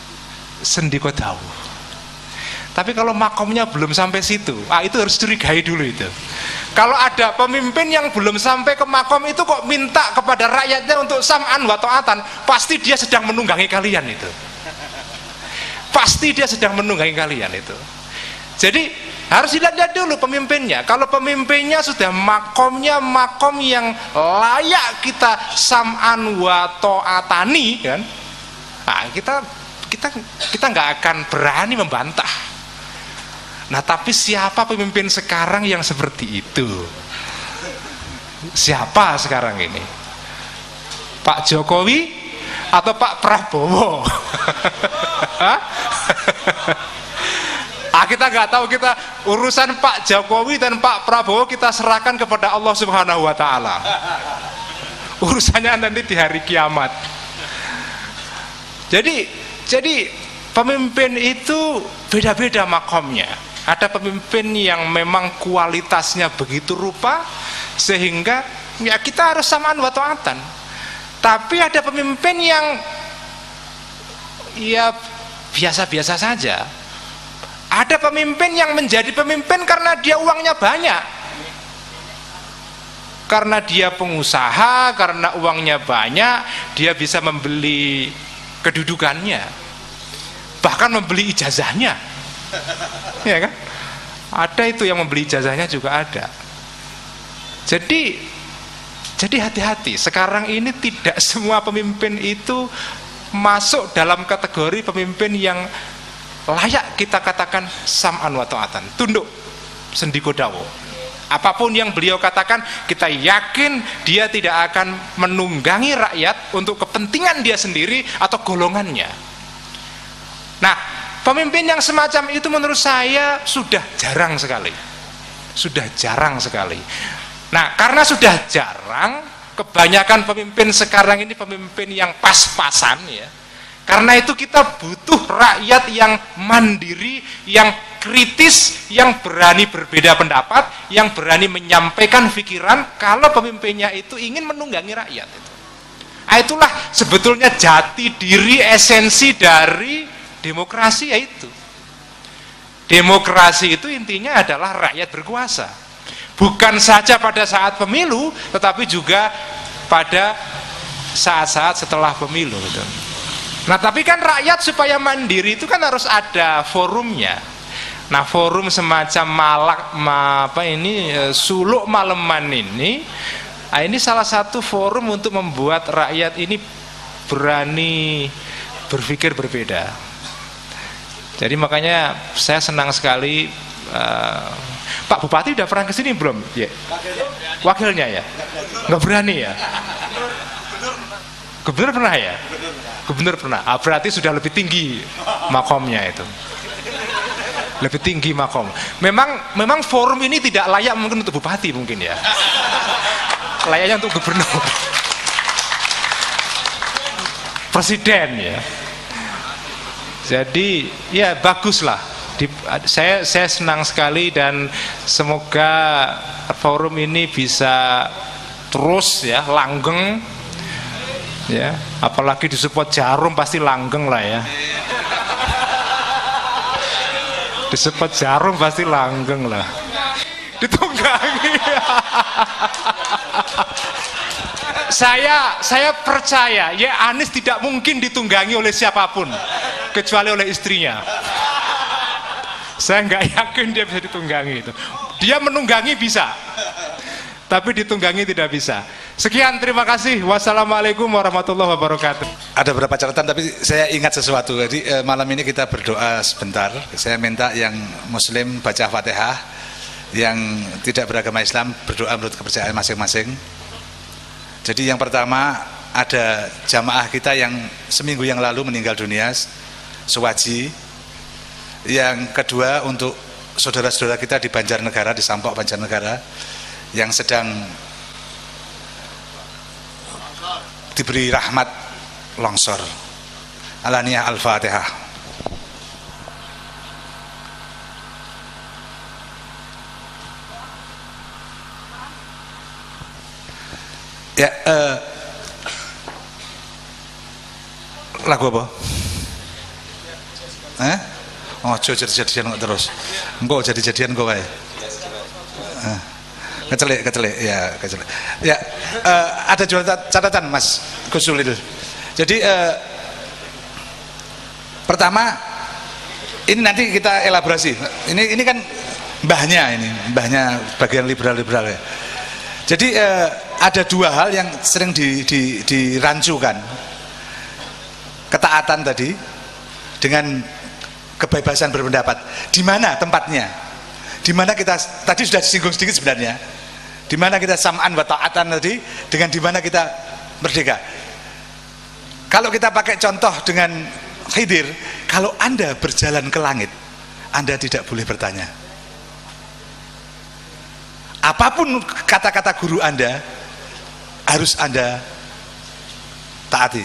sendiko dawuh. Tapi kalau makomnya belum sampai situ, itu harus curigai dulu itu. Kalau ada pemimpin yang belum sampai ke makom itu kok minta kepada rakyatnya untuk sam'an wa ta'atan, pasti dia sedang menunggangi kalian itu. Pasti dia sedang menunggangi kalian itu. Jadi harus dilihat dulu pemimpinnya. Kalau pemimpinnya sudah makomnya makom yang layak kita sam'an wa ta'atani kan, kita nggak akan berani membantah. Nah, tapi siapa pemimpin sekarang yang seperti itu? Siapa sekarang ini? Pak Jokowi atau Pak Prabowo? Kita nggak tahu, kita urusan Pak Jokowi dan Pak Prabowo kita serahkan kepada Allah Subhanahu wa Ta'ala. Urusannya nanti di hari kiamat. Jadi pemimpin itu beda-beda makomnya. Ada pemimpin yang memang kualitasnya begitu rupa sehingga ya kita harus samaan wa ta'atan. Tapi ada pemimpin yang ya biasa-biasa saja. Ada pemimpin yang menjadi pemimpin karena dia uangnya banyak, karena dia pengusaha, karena uangnya banyak, dia bisa membeli kedudukannya, bahkan membeli ijazahnya, ya kan? Ada itu yang membeli ijazahnya juga ada. Jadi hati-hati. Sekarang ini tidak semua pemimpin itu masuk dalam kategori pemimpin yang layak kita katakan sam'an wa ta'atan, tunduk sendiko dawo. Apapun yang beliau katakan, kita yakin dia tidak akan menunggangi rakyat untuk kepentingan dia sendiri atau golongannya. Nah, pemimpin yang semacam itu menurut saya sudah jarang sekali. Sudah jarang sekali. Nah, karena sudah jarang, kebanyakan pemimpin sekarang ini pemimpin yang pas-pasan ya. Karena itu kita butuh rakyat yang mandiri, yang kritis, yang berani berbeda pendapat, yang berani menyampaikan pikiran kalau pemimpinnya itu ingin menunggangi rakyat itu. Itulah sebetulnya jati diri, esensi dari demokrasi yaitu. Demokrasi itu intinya adalah rakyat berkuasa. Bukan saja pada saat pemilu, tetapi juga pada saat-saat setelah pemilu gitu. Nah, tapi kan rakyat supaya mandiri itu kan harus ada forumnya. Nah, forum semacam suluk maleman ini salah satu forum untuk membuat rakyat ini berani berpikir berbeda. Jadi makanya saya senang sekali. Pak Bupati udah pernah kesini belum? Ya. Wakilnya ya? Nggak berani ya? Gubernur pernah ya? Gubernur pernah. Berarti sudah lebih tinggi makomnya itu. Lebih tinggi makom. Memang forum ini tidak layak mungkin untuk bupati mungkin ya. Layaknya untuk gubernur. Presiden ya. Jadi ya baguslah. Saya senang sekali dan semoga forum ini bisa terus ya langgeng. Ya, apalagi disupport Jarum pasti langgeng lah ya. Disupport Jarum pasti langgeng lah. Ditunggangi. Saya percaya ya Anies tidak mungkin ditunggangi oleh siapapun kecuali oleh istrinya. Saya nggak yakin dia bisa ditunggangi itu. Dia menunggangi bisa, tapi ditunggangi tidak bisa. Sekian, terima kasih. Wassalamualaikum warahmatullahi wabarakatuh. Ada beberapa catatan tapi saya ingat sesuatu. Jadi malam ini kita berdoa sebentar. Saya minta yang Muslim baca Fatihah, yang tidak beragama Islam berdoa menurut kepercayaan masing-masing. Jadi yang pertama ada jamaah kita yang seminggu yang lalu meninggal dunia, Suwaji. Yang kedua untuk saudara-saudara kita di Banjarnegara, di Sampok Banjarnegara yang sedang diberi rahmat longsor. Alaniyah Al-Fatihah. Ya, lagu apa? Oh, jadi-jadian kok terus. Engko jadi-jadian kok wae. Kecelik ya, kecelik. Ya, ada juga catatan Mas Gusulil. Jadi pertama ini nanti kita elaborasi. Ini kan mbahnya bagian liberal-liberal ya. Jadi ada dua hal yang sering dirancukan. Ketaatan tadi dengan kebebasan berpendapat. Di mana tempatnya? Di mana kita tadi sudah disinggung sedikit sebenarnya. Di mana kita sam'an wa ta'atan tadi, dengan di mana kita merdeka. Kalau kita pakai contoh dengan Khidir, kalau Anda berjalan ke langit, Anda tidak boleh bertanya. Apapun kata-kata guru Anda harus Anda taati.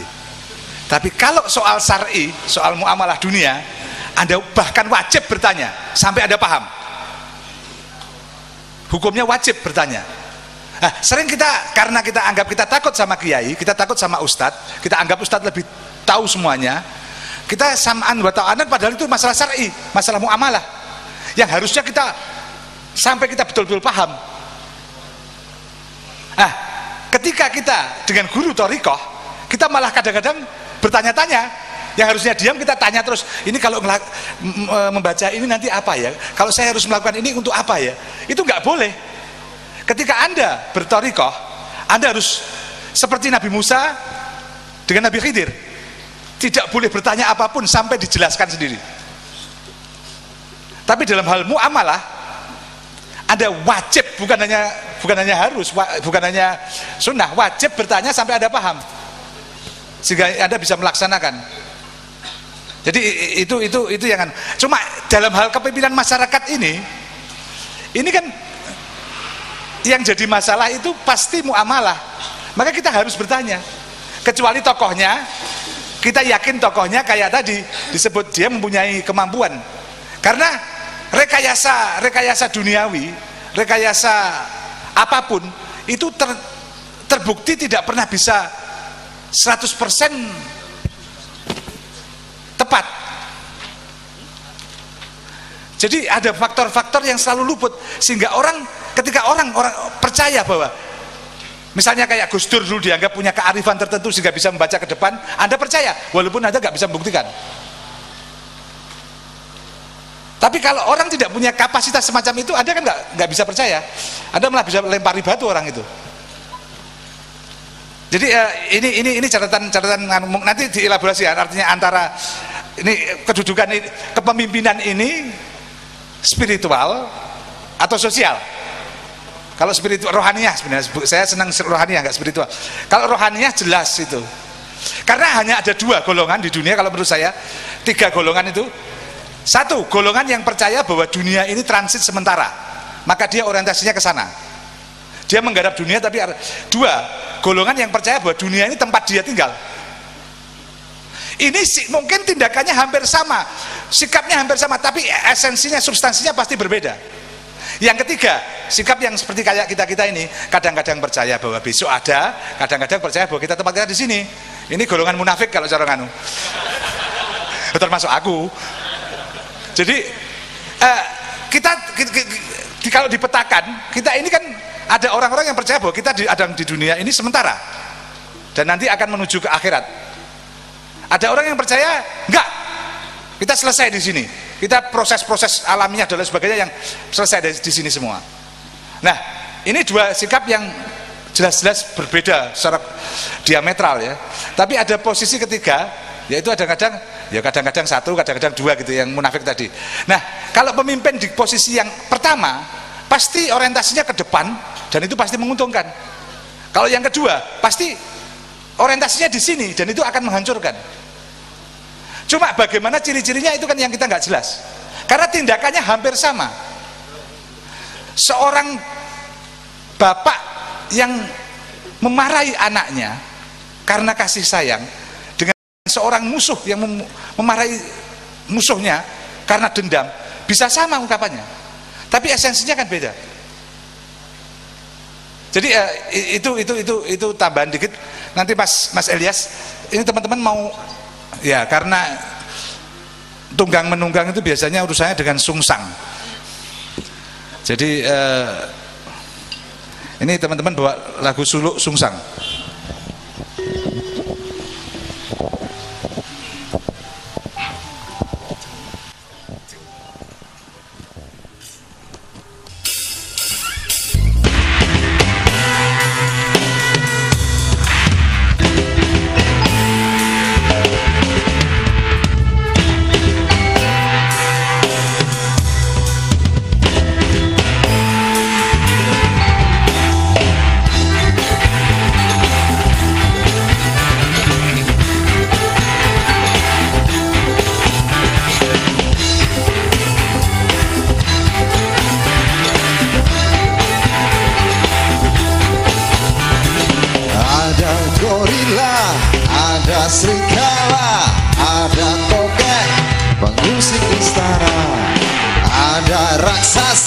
Tapi kalau soal syar'i, soal muamalah dunia, Anda bahkan wajib bertanya sampai Anda paham. Hukumnya wajib bertanya. Nah, sering kita, karena kita anggap kita takut sama kiai, kita takut sama ustadz, kita anggap ustadz lebih tahu semuanya, kita sam'an wa ta'atan, padahal itu masalah syar'i, masalah muamalah yang harusnya kita sampai kita betul-betul paham. Nah, ketika kita dengan guru thariqah, kita malah kadang-kadang bertanya-tanya, yang harusnya diam kita tanya terus. Ini kalau membaca ini nanti apa ya? Kalau saya harus melakukan ini untuk apa ya? Itu nggak boleh. Ketika Anda berthariqah, Anda harus seperti Nabi Musa dengan Nabi Khidir, tidak boleh bertanya apapun sampai dijelaskan sendiri. Tapi dalam hal muamalah, Anda wajib, bukan hanya harus, bukan hanya sunnah, wajib bertanya sampai Anda paham, sehingga Anda bisa melaksanakan. Jadi itu yang kan. Cuma dalam hal kepemimpinan masyarakat ini kan yang jadi masalah itu pasti muamalah. Maka kita harus bertanya. Kecuali tokohnya, kita yakin tokohnya kayak tadi disebut dia mempunyai kemampuan. Karena rekayasa duniawi, rekayasa apapun itu terbukti tidak pernah bisa 100% tepat. Jadi ada faktor-faktor yang selalu luput, sehingga ketika orang percaya bahwa misalnya kayak Gus Dur dulu dianggap punya kearifan tertentu sehingga bisa membaca ke depan, Anda percaya walaupun Anda nggak bisa membuktikan. Tapi kalau orang tidak punya kapasitas semacam itu, Anda kan nggak bisa percaya. Anda malah bisa lempari batu orang itu. Jadi ini catatan nanti dielaborasi, artinya antara ini kedudukan ini, kepemimpinan ini spiritual atau sosial. Kalau spiritual, rohaniah sebenarnya, saya senang rohaniah, nggak spiritual. Kalau rohaniah jelas itu, karena hanya ada 2 golongan di dunia. Kalau menurut saya 3 golongan itu. 1, golongan yang percaya bahwa dunia ini transit sementara, maka dia orientasinya ke sana, dia menggarap dunia. Tapi 2, golongan yang percaya bahwa dunia ini tempat dia tinggal. Ini mungkin tindakannya hampir sama, sikapnya hampir sama, tapi esensinya, substansinya pasti berbeda. Yang ketiga, sikap yang seperti kayak kita ini, kadang-kadang percaya bahwa besok ada, kadang-kadang percaya bahwa tempat kita di sini. Ini golongan munafik kalau cara nganu. Termasuk aku. Jadi kalau dipetakan, kita ini kan ada orang-orang yang percaya bahwa kita ada di dunia ini sementara dan nanti akan menuju ke akhirat. Ada orang yang percaya enggak, kita selesai di sini, kita proses-proses alamiah dan lain sebagainya yang selesai di sini semua. Nah, ini 2 sikap yang jelas-jelas berbeda secara diametral ya. Tapi ada posisi ketiga, yaitu kadang-kadang 1, kadang-kadang 2 gitu, yang munafik tadi. Nah, kalau pemimpin di posisi yang pertama, pasti orientasinya ke depan dan itu pasti menguntungkan. Kalau yang kedua, pasti orientasinya di sini dan itu akan menghancurkan. Cuma bagaimana ciri-cirinya itu kan yang kita nggak jelas. Karena tindakannya hampir sama. Seorang bapak yang memarahi anaknya karena kasih sayang, dengan seorang musuh yang memarahi musuhnya karena dendam, bisa sama ungkapannya. Tapi esensinya kan beda. Jadi itu tambahan dikit. Nanti Mas Elias, ini teman-teman mau ya, karena tunggang menunggang itu biasanya urusannya dengan sungsang. Jadi ini teman-teman bawa lagu suluk sungsang.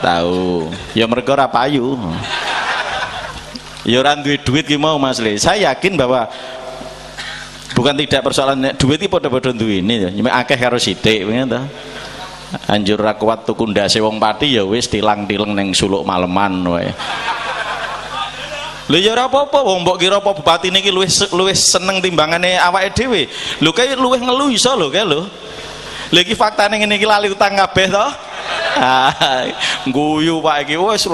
tahu. Ya mergo ora payu. Ya ora duwe duit ki mau Mas Le. Saya yakin bahwa bukan tidak persoalan duit iki padha-padha duwene ya. Akeh karo sithik ngono to. Anjur ra kuat tuku ndase wong pati ya wis tilang-tileng ning suluk maleman wae. Lho ya ora apa-apa wong mbok kira apa bupati niki luwih seneng timbangane awake dhewe. Lho kae luwih ngelu iso lho kae lho. Lha iki faktane ngene iki lali utang kabeh to. Guyu Pak iki wis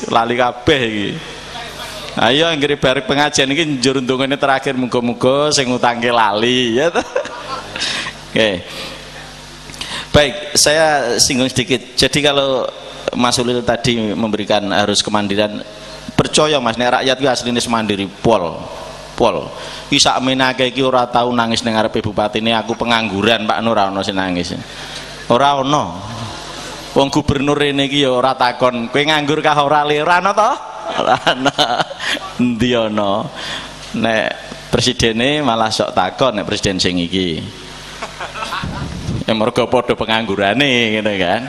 lali kabeh iki. Ayo anggere bar pengajian iki njur ndongane terakhir muga-muga sing utangke lali ya to. Oke. Baik, saya singgung sedikit. Jadi kalau Mas Ulil tadi memberikan harus kemandirian, percaya Mas, nek rakyat ki asline semandiri pol. Ki sak menake iki ora tau nangis ning ngarepe bupatine aku pengangguran Pak Nur, ora ono sing nangis. Ora ono. Wong gubernur rene iki ya ora takon, kowe nganggur kah ora le? Ora ono to? Ora ono. Endi ono. Nek presidene malah sok takon nek presiden sing iki. Ya mergo padha penganggurane ngono kan.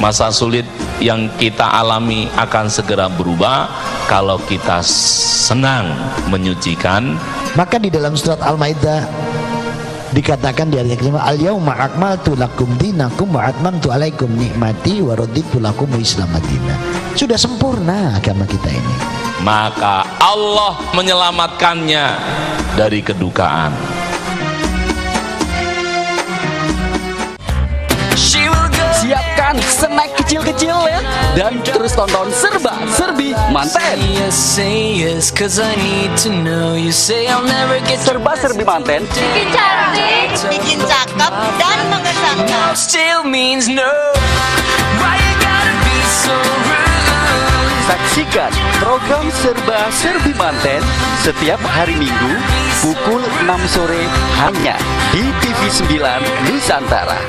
Masa sulit yang kita alami akan segera berubah kalau kita senang menyucikan. Maka di dalam surat Al-Maidah dikatakan di ayat kelima, al-yauma akmaltu lakum dinakum wa atmamtu alaikum nikmati wa raditu lakum Islam madina. Sudah sempurna agama kita ini. Maka Allah menyelamatkannya dari kedukaan. Siapkan snack kecil-kecil ya, dan terus tonton Serba Serbi Manten. Serba Serbi Manten, bikin cantik, bikin cakep, dan mengesankan. Saksikan program Serba Serbi Manten setiap hari Minggu pukul 6 sore hanya di TV 9 Nusantara.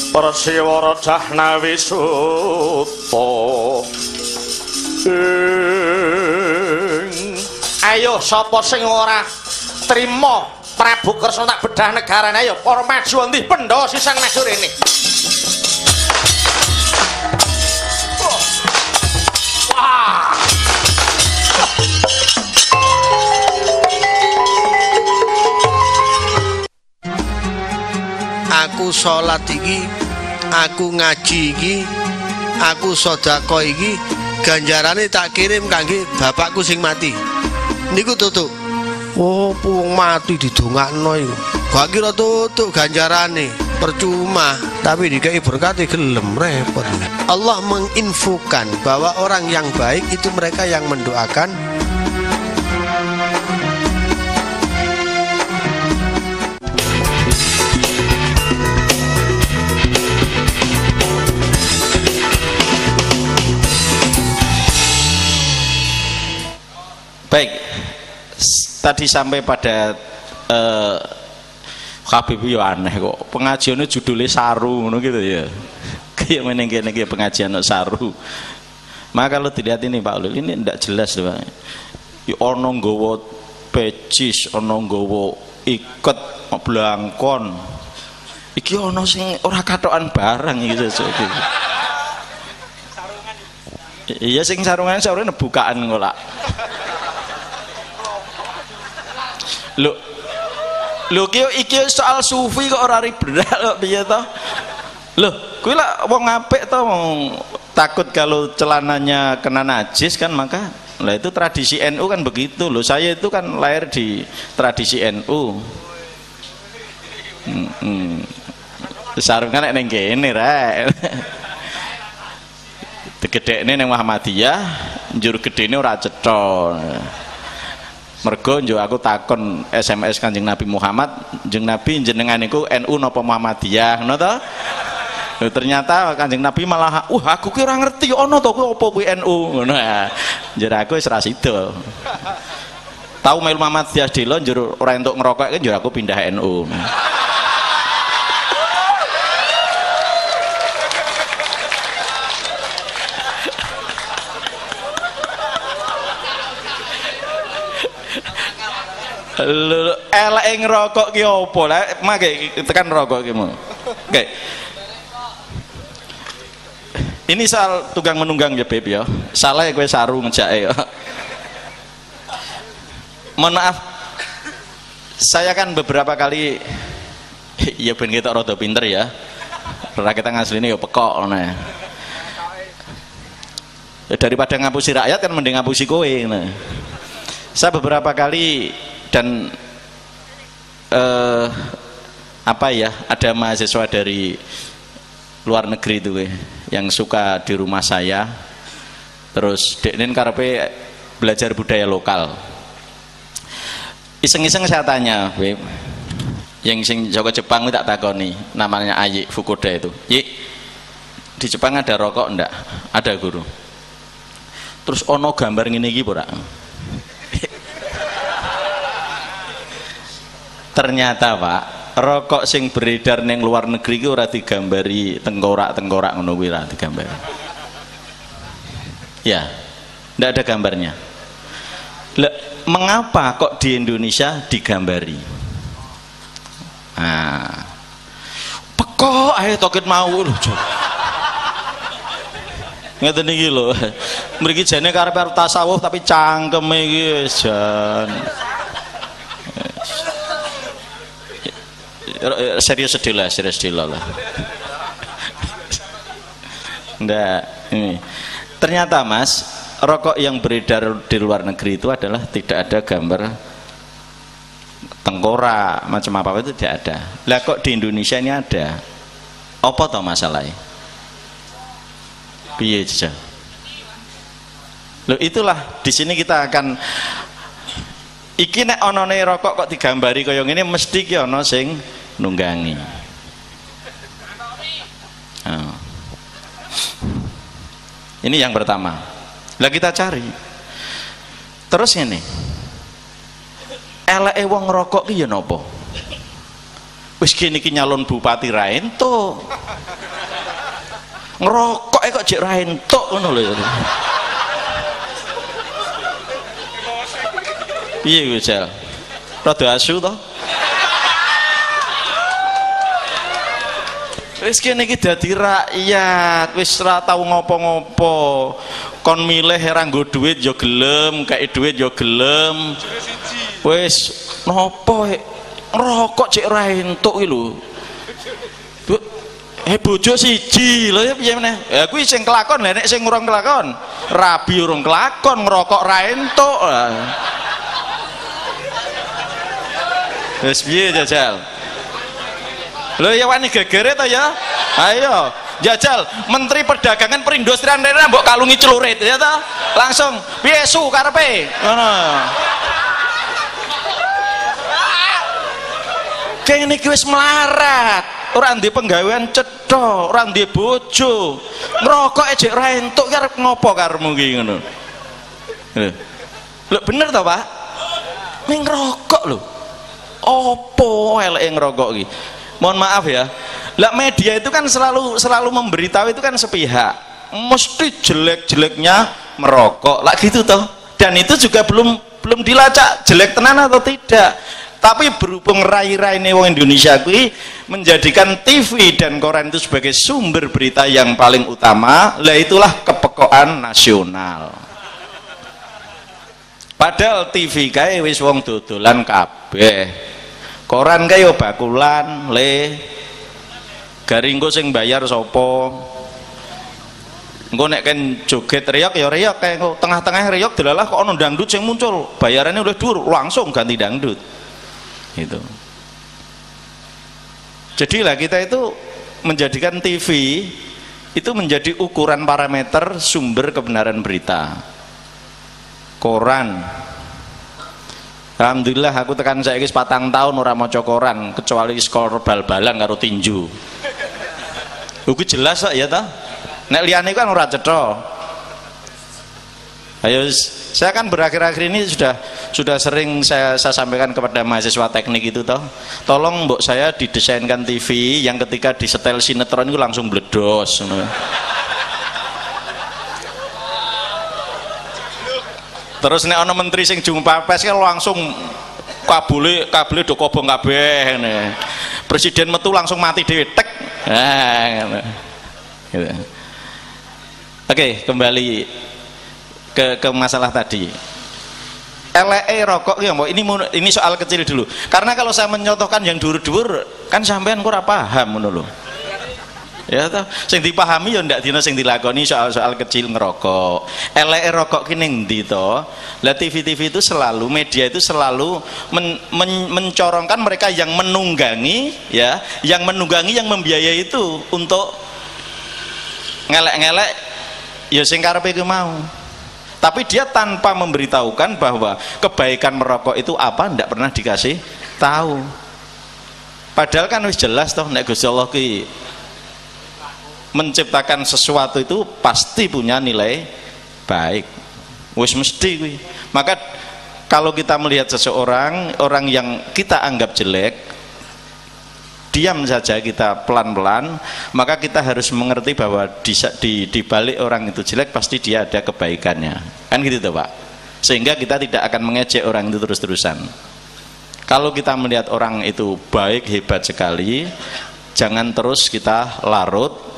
Prasiwara Dahna Wisuta. Ayo sapa sing ora trima Prabu Kresna tak bedah negarane, ayo para maju endi pendha sisan maju rene. Wah. Aku sholat iki, aku ngaji iki, aku sedekah iki, ganjarane tak kirim kangge bapakku sing mati. Niku tutuk. Oh, wong mati didongakno iku. Gak kira tutuk ganjarane, percuma, tapi dikai berkati gelem repot. Allah menginfokan bahwa orang yang baik itu mereka yang mendoakan. Baik, tadi sampai pada Habib yo aneh kok. Pengajiannya judulnya saru ngono gitu ya. Kayak meneng-meneng kayak pengajian saru. Maka kalau dilihat ini Pak Ulil, ini tidak jelas Pak. Ya ono nggawa pecis, ono nggawa iket blangkon. Iki ono sing ora katokan barang iki sesuk. Iya sing sarungan bukaan kok lak. Lho iki soal sufi kok ora ribet kok piye to? Lho, kuwi lak wong apik to wong takut kalau celananya kena najis kan, maka lah itu tradisi NU kan begitu loh. Saya itu kan lahir di tradisi NU. Sarungan nek ning kene rek. Tegedekne ning Muhammadiyah, njur gedene ora cetha. Mergo njo aku takon SMS Kanjeng Nabi Muhammad, Kanjeng Nabi jenengan niku NU napa Muhammadiyah, ngono to? Ternyata Kanjeng Nabi malah, aku ki ora ngerti ana to kuwi apa kuwi NU, ngono ya. Njur aku wis ra sida. Tahu melu Muhammadiyah delo njur ora entuk ngerokok njur aku pindah NU. Lho eleke ngerokok ki opo lah? Mangke tekan rokok ki mau. Oke. Ini soal tukang menunggang ya Beb ya. Salah kowe saru ngejake ya. Mohon maaf. Saya kan beberapa kali ya ben kita rada pinter ya. Ora kita ngasline ya pekok ngono ya. Daripada ngapusi rakyat kan mending ngapusi kowe nah. Saya beberapa kali dan apa ya, ada mahasiswa dari luar negeri itu yang suka di rumah saya, terus deknen karepe belajar budaya lokal. Iseng-iseng saya tanya, Beb, yang sing Joko Jepang tak takoni, namanya Ayi Fukuda itu, Yi, di Jepang ada rokok enggak? Ada guru. Terus ono gambar ngene iki ora? Ternyata Pak, rokok sing beredar neng luar negeri itu ora digambari tengkorak-tengkorak ngono kuwi ora digambari. Ya, ndak ada gambarnya. Lah, mengapa kok di Indonesia digambari? Nah, pekok ae toket mau lho. Ngeten iki lho. Mriki jane karepe arep tasawuf tapi cangkeme iki jan. Serius sedih lah. Nggak, ini. Ternyata Mas, rokok yang beredar di luar negeri itu adalah tidak ada gambar tengkorak macam apa itu tidak ada. Lah kok di Indonesia ini ada? Apa toh masalahnya? Piye aja? Loh itulah di sini kita akan iki nek onone rokok kok digambari kaya ngene mesti ki ana sing nunggangi. Oh. Ini yang pertama. Lah kita cari. Terus ini. Eleke wong ngerokok ki ya napa? Wis kene iki nyalon bupati ra entuk. Ngerokok kok jek ra entuk ngono lho. Piye kuwi, Jal? Rada asu to? Wis kene iki dadi rakyat, wis ora tau ngopo-ngopo. Kon milih ora nggo dhuwit ya gelem, kae dhuwit ya gelem. Wis nopo ngerokok cek ora entuk iki lho. Bojo siji lho ya piye meneh. Ya kuwi sing kelakon, lha nek sing urung kelakon, rabi urung kelakon ngerokok ra entuk. Wis piye jajal? Lho ya wani gegere to ya. Ayo, jajal Menteri Perdagangan Perindustrian rene mbok kalungi celurit ya to. Langsung piye su karepe? Ngono. Kene iki wis melarat, ora ndek penggawean cetha, ora ndek bojo. Ngrokok jek ra entuk ki arep ngopo karemu ki ngono. Lho bener to, Pak? Ning ngrokok lho. Opo eleke ngrokok ki? Mohon maaf ya. Lah media itu kan selalu memberitahu itu kan sepihak. Mesti jelek-jeleknya merokok. Lah gitu toh. Dan itu juga belum dilacak jelek tenan atau tidak. Tapi berhubung rai-raine wong Indonesia kuwi menjadikan TV dan koran itu sebagai sumber berita yang paling utama, lah itulah kepekokan nasional. Padahal TV kae wis wong dodolan kabeh. Koran kae yo bakulan, le. Garinggo sing bayar sapa? Engko nek kan joget riok ya riok kae tengah-tengah riok delalah kok ono dangdut sing muncul. Bayarannya udah dhuwur, langsung ganti dangdut. Gitu. Jadilah kita itu menjadikan TV itu menjadi ukuran parameter sumber kebenaran berita. Koran, alhamdulillah aku tekan saiki 4 tahun ora maca koran kecuali skor bal-balan karo tinju. Iku jelas kok ya ta? Nek liyane kan ora cetha. Ayo, saya kan berakhir-akhir ini sudah sering saya sampaikan kepada mahasiswa teknik itu toh, tolong mbok saya didesainkan TV yang ketika disetel sinetron itu langsung bledos. Terus nek ana menteri sing jumpa pes kan langsung kabule do kobong kabeh ngene. Presiden metu langsung mati dhewe tek. Nah, gitu. Oke, kembali ke masalah tadi. LE rokok ya, ini soal kecil dulu. Karena kalau saya mencontohkan yang dhuwur-dhuwur kan sampean kok ora paham ngono lho. Ya toh, sing dipahami ya ndak dina sing dilakoni soal-soal kecil ngerokok. LE rokok ki ning ndi to? Lah TV-TV itu selalu, media itu selalu mencorongkan mereka yang menunggangi ya, yang membiayai itu untuk ngelek-ngelek ya sing karepe ku mau. Tapi dia tanpa memberitahukan bahwa kebaikan merokok itu apa, ndak pernah dikasih tahu. Padahal kan wis jelas toh nek Gusti Allah ki menciptakan sesuatu itu pasti punya nilai baik. Wis mesti kuwi. Maka kalau kita melihat seseorang, orang yang kita anggap jelek, diam saja kita pelan-pelan, maka kita harus mengerti bahwa di balik orang itu jelek pasti dia ada kebaikannya, kan gitu tuh Pak. Sehingga kita tidak akan mengejek orang itu terus-terusan. Kalau kita melihat orang itu baik, hebat sekali, jangan terus kita larut.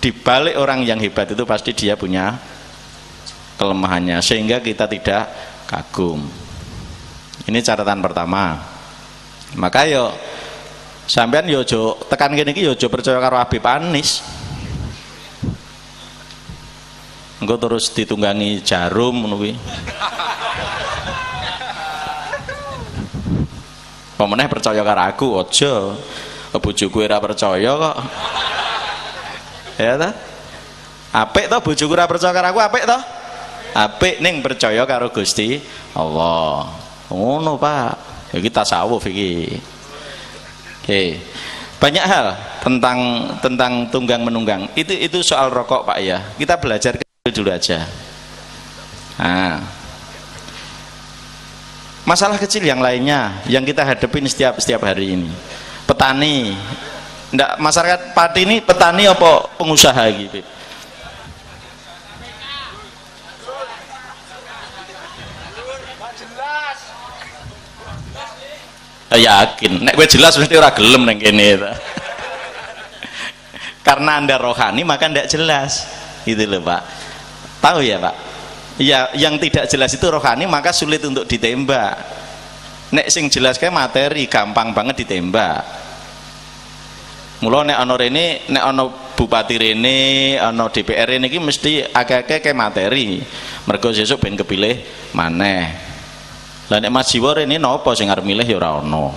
Di balik orang yang hebat itu pasti dia punya kelemahannya, sehingga kita tidak kagum. Ini catatan pertama. Maka yo sampean yo ojo tekan kene iki yo ojo percaya karo Habib Anis. Engko terus ditunggangi jarum ngono kuwi. Pemeneh percaya karo aku ojo. Bojoku ora percaya kok. Ya ta? Apik to bojoku ora percaya karo aku, apik to? Apik ning percaya karo Gusti Allah. Ngono, Pak. Iki tasawuf iki. Oke, banyak hal tentang tunggang menunggang. Itu soal rokok Pak ya. Kita belajar dulu aja. Nah, masalah kecil yang lainnya yang kita hadapin setiap hari ini. Petani, ndak masyarakat pati ini petani apa pengusaha gitu. Yakin nek gue jelas mesti ora gelem nang kene ta. Karena Anda rohani maka ndak jelas gitu loh Pak. Tahu ya Pak, ya yang tidak jelas itu rohani maka sulit untuk ditembak. Nek sing jelas kayak materi gampang banget ditembak. Mula nek ana rene, nek ana bupati rene, ana DPR rene iki mesti akeh-akeh kayak materi mergo sesuk ben kepilih maneh. Lah nek Mas Jiwa rene napa sing arep milih ya ora ana.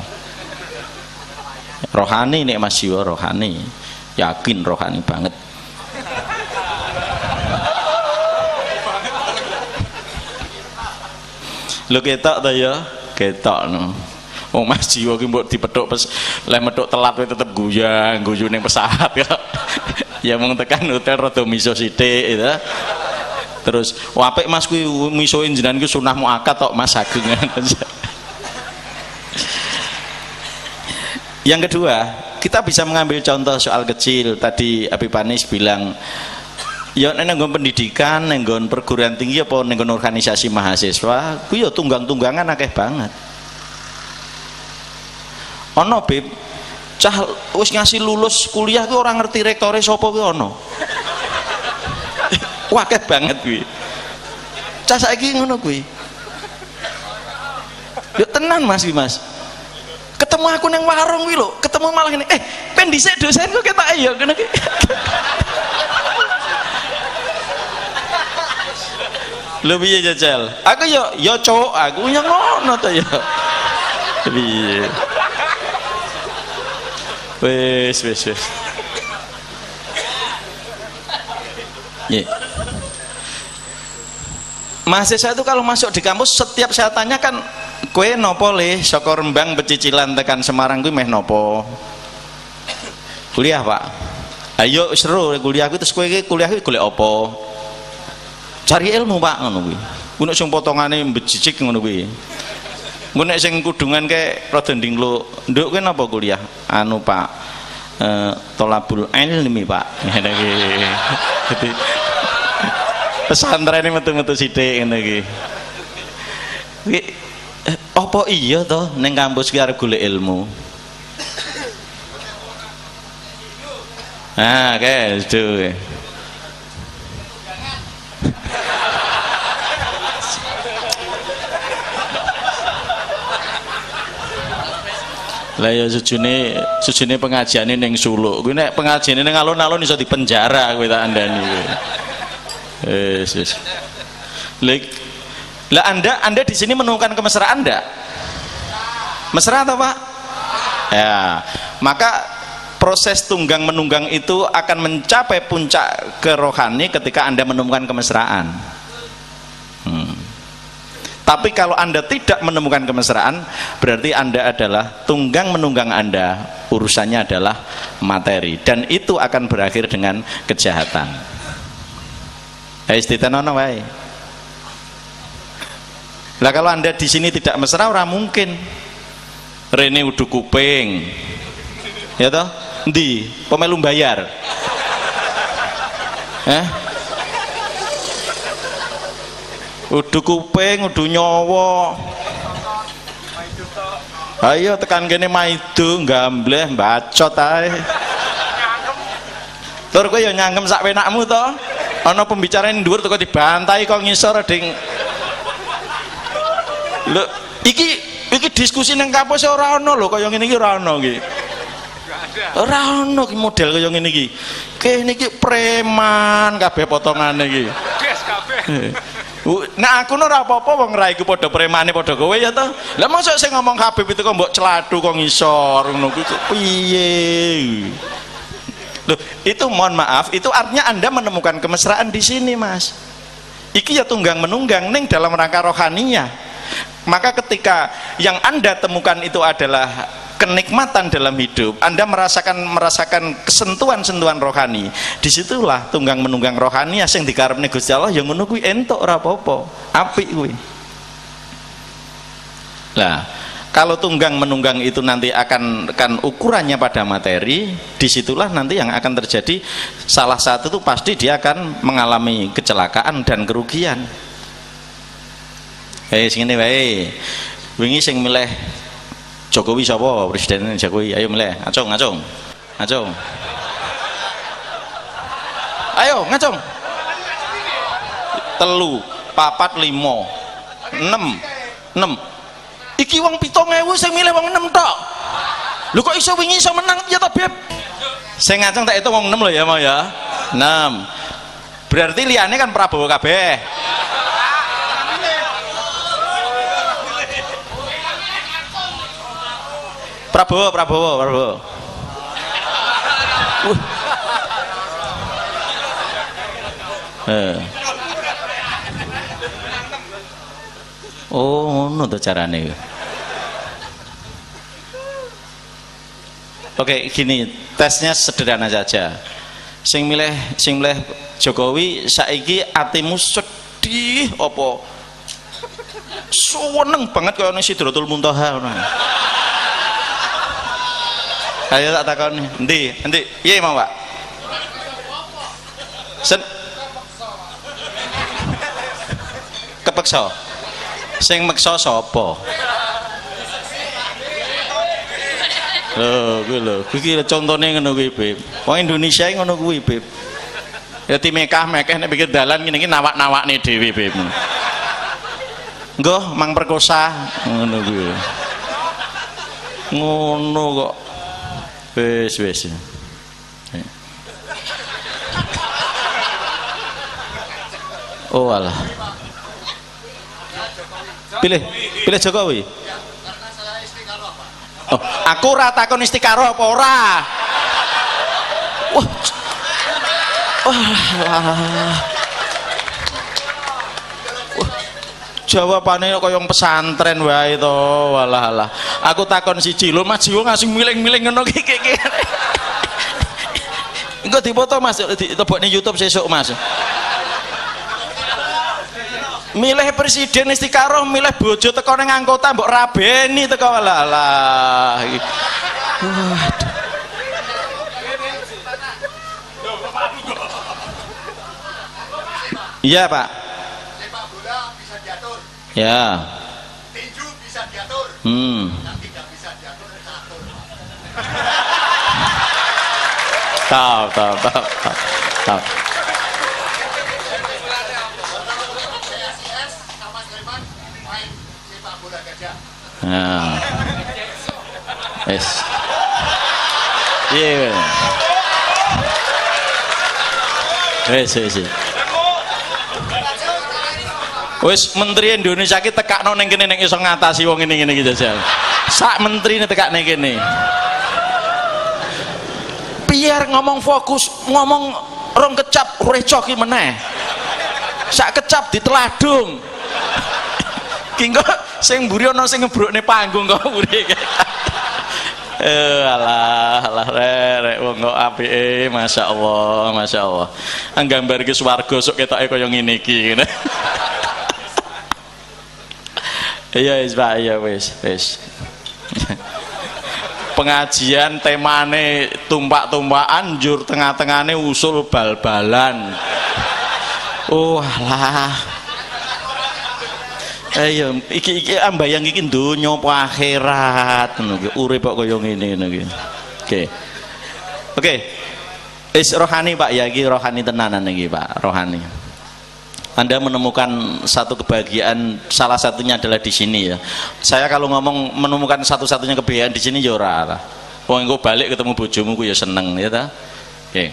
Rohani nek Mas Jiwa rohani. Yakin rohani banget. Lho ketok ta ya? Ketok no. Oh Mas Jiwa ki mbok dipethuk leh metuk telat wae tetep guyu ning pesawat ya. Ya mung tekan hotel rada miso sithik ya. Terus apik Mas kuwi misoin jenengan ki sunah muakkad tok Mas Agung. Yang kedua, kita bisa mengambil contoh soal kecil. Tadi Habib Anis bilang ya nek nggon pendidikan, nek nggon perguruan tinggi apa nek nggon organisasi mahasiswa, kuwi ya tunggang-tunggangan akeh banget. Ono Bib, cah wis ngasih lulus kuliah kuwi ora ngerti rektore sapa kuwi ono. Wakeh banget kuwi. Cah saiki ngono kuwi. Yo tenan Mas iki Mas. Ketemu aku nang warung kuwi lho, ketemu malah ngene. Ben dhisik dosenku ketok ya ngene iki. Lho piye jajal? Aku yo cowok aku yo ngono to ya. Piye? Wes. Yeah. Mahasiswa itu kalau masuk di kampus setiap saya tanya kan kue nopo le saka Rembang becicilan tekan Semarang kuwi meh nopo kuliah Pak. Ayo seru kuliah ku terus kowe iki kuliah iki golek apa? Cari ilmu Pak ngono kuwi. Ku nek sing potongane mbejicik ngono kuwi. Ku nek sing kudungan kae rada ndinglo. Nduk kowe napa kuliah? Anu Pak, tolabul ilmi Pak. Ngene iki. Dadi pesantren metu-metu sithik ngene iki. Apa iya toh ning kampus ki arep golek ilmu? Ah, oke, itu. Lah ya sujune pengajiane ning Suluk. Kuwi nek pengajiane ning alun-alun iso dipenjara kowe tak andani kowe. Wis. Lah Anda di sini menemukan kemesraan enggak? Mesra atau Pak? Ya, maka proses tunggang menunggang itu akan mencapai puncak kerohani ketika Anda menemukan kemesraan. Tapi kalau Anda tidak menemukan kemesraan, berarti Anda adalah tunggang menunggang Anda urusannya adalah materi, dan itu akan berakhir dengan kejahatan. Istitanono wae. Lah kalau Anda di sini tidak mesra, ora mungkin. Rene udu kuping. Ya toh? Endi? Pemelu bayar. Udu kuping, udu nyawa. Ayo tekan kene maido gambleh bacot ae. Tur kowe ya nyangkem sak wenakmu to. Ana pembicaraan dhuwur teko dibantai kok ngisor ding. Lho, iki diskusi nang kampus ora ana lho kaya ngene iki ora ana iki. Ora ana ki model kaya ngene iki. Kene iki preman kabeh potongane iki. Des kabeh. Nah aku ora apa-apa wong ra iku padha premane padha kowe ya to. Lah mosok sing ngomong Habib itu kok mbok celadu kok ngisor ngono kuwi piye? Loh, itu mohon maaf, itu artinya Anda menemukan kemesraan di sini, Mas. Iki ya tunggang menunggang ning dalam rangka rohaninya. Maka ketika yang Anda temukan itu adalah kenikmatan dalam hidup, Anda merasakan kesentuhan-sentuhan rohani, disitulah tunggang menunggang rohani sing dikarepne Gusti Allah yang ngono kuwi entuk ora apa-apa, apik kuwi. Lah, kalau tunggang menunggang itu nanti akan ukurannya pada materi, disitulah nanti yang akan terjadi salah satu itu pasti dia akan mengalami kecelakaan dan kerugian. Sing ngene wae. Wingi sing milih Jokowi sapa? Presiden Jokowi. Ayo milih. Ngacung. Ayo ngacung. 3, 4, 5, 6. Iki wong 7.000 sing milih wong 6 tok. Lho kok iso wingi iso menang ya to, Beb? Sing ngacung tak itu wong 6 lho ya, mau ya. 6. Berarti liyane kan Prabowo kabeh. Prabowo. Oh, ngono to carane. Oke, gini, tesnya sederhana saja. Sing milih Jokowi saiki atimu sedih apa? Seneng banget kaya ning Sidratul Muntaha ngono. Ayo tak takoni, endi? Piye mau, Pak? Kepeksa. Sing meksa sapa? Lho, kuwi lho. Iki contone ngono kuwi, Beb. Wong Indonesia iki ngono kuwi, Beb. Ya timekah mekeh nek pikir dalan ngene iki nawak-nawakne dhewe, Beb. Nggo mang perkosa ngono kuwi. Ngono kok. Wis. Oh alah. Pilih Jokowi. Oh, aku ora takon istiqaroh apa ora. Wah. Jawabane kaya pesantren wae to. Walah. Aku takon siji lho, Mas Jiwo ngasih miling-miling ngono iki. Engko dipoto Mas, ditebokne YouTube sesuk Mas. Milih presiden istiqaroh, milih bojo teko ning anggota mbok rabeni teko walah. Iya, Pak. Sepak bola bisa diatur. Ya. Tinju bisa Tahu. Nah. Yes. Iya. Wes. Wis Menteri Indonesia ki tekakno ning kene nek iso ngatasi wong ngene-ngene iki jajal. Sak menteri ne tekak ning kene. Biar ngomong fokus, ngomong rong kecap reco ki meneh. Sak kecap diteladung. Ki engko sing mburi ana sing ngebrukne panggung kok mburi. Alah rek wong kok apike masyaallah. Anggambar ki swarga sok ketoke kaya ngene iki ngene. Iya Pak, iya wis. Pengajian temane tumpak-tumpakan, jur tengah-tengahane usul bal-balan. Oh alah. Ayo iki ambayang iki donya apa akhirat ngono iki urip kok kaya ngene iki. Oke. Wis rohani Pak ya iki rohani tenanan iki Pak, rohani. Anda menemukan satu kebahagiaan, salah satunya adalah di sini ya. Saya kalau ngomong menemukan satu-satunya kebahagiaan di sini ya ora. Wong engko balik ketemu bojomu ku ya seneng ya ta. Oke.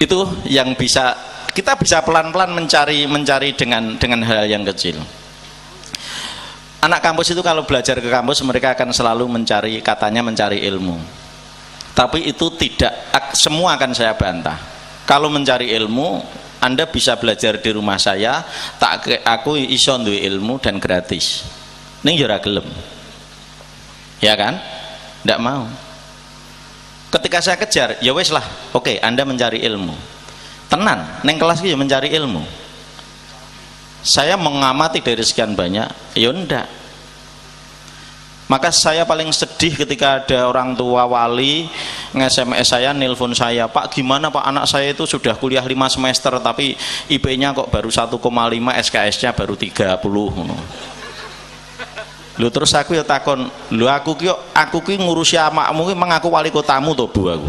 Itu yang bisa kita bisa pelan-pelan mencari dengan hal yang kecil. Anak kampus itu kalau belajar ke kampus mereka akan selalu mencari ilmu. Tapi itu tidak semua akan saya bantah. Kalau mencari ilmu Anda bisa belajar di rumah saya, aku iso duwe ilmu dan gratis. Ning yo ora gelem. Ya kan? Ndak mau. Ketika saya kejar, ya wis lah. Oke, Anda mencari ilmu. Tenan, neng kelas iki mencari ilmu. Saya mengamati dari sekian banyak, ya ndak. Maka saya paling sedih ketika ada orang tua wali nge-SMS saya, nelpon saya, Pak gimana Pak, anak saya itu sudah kuliah 5 semester tapi IP-nya kok baru 1,5, SKS-nya baru 30. Lho terus aku ya takon, lho aku ki ngurusi amakmu ki mengaku wali kotamu to Bu aku.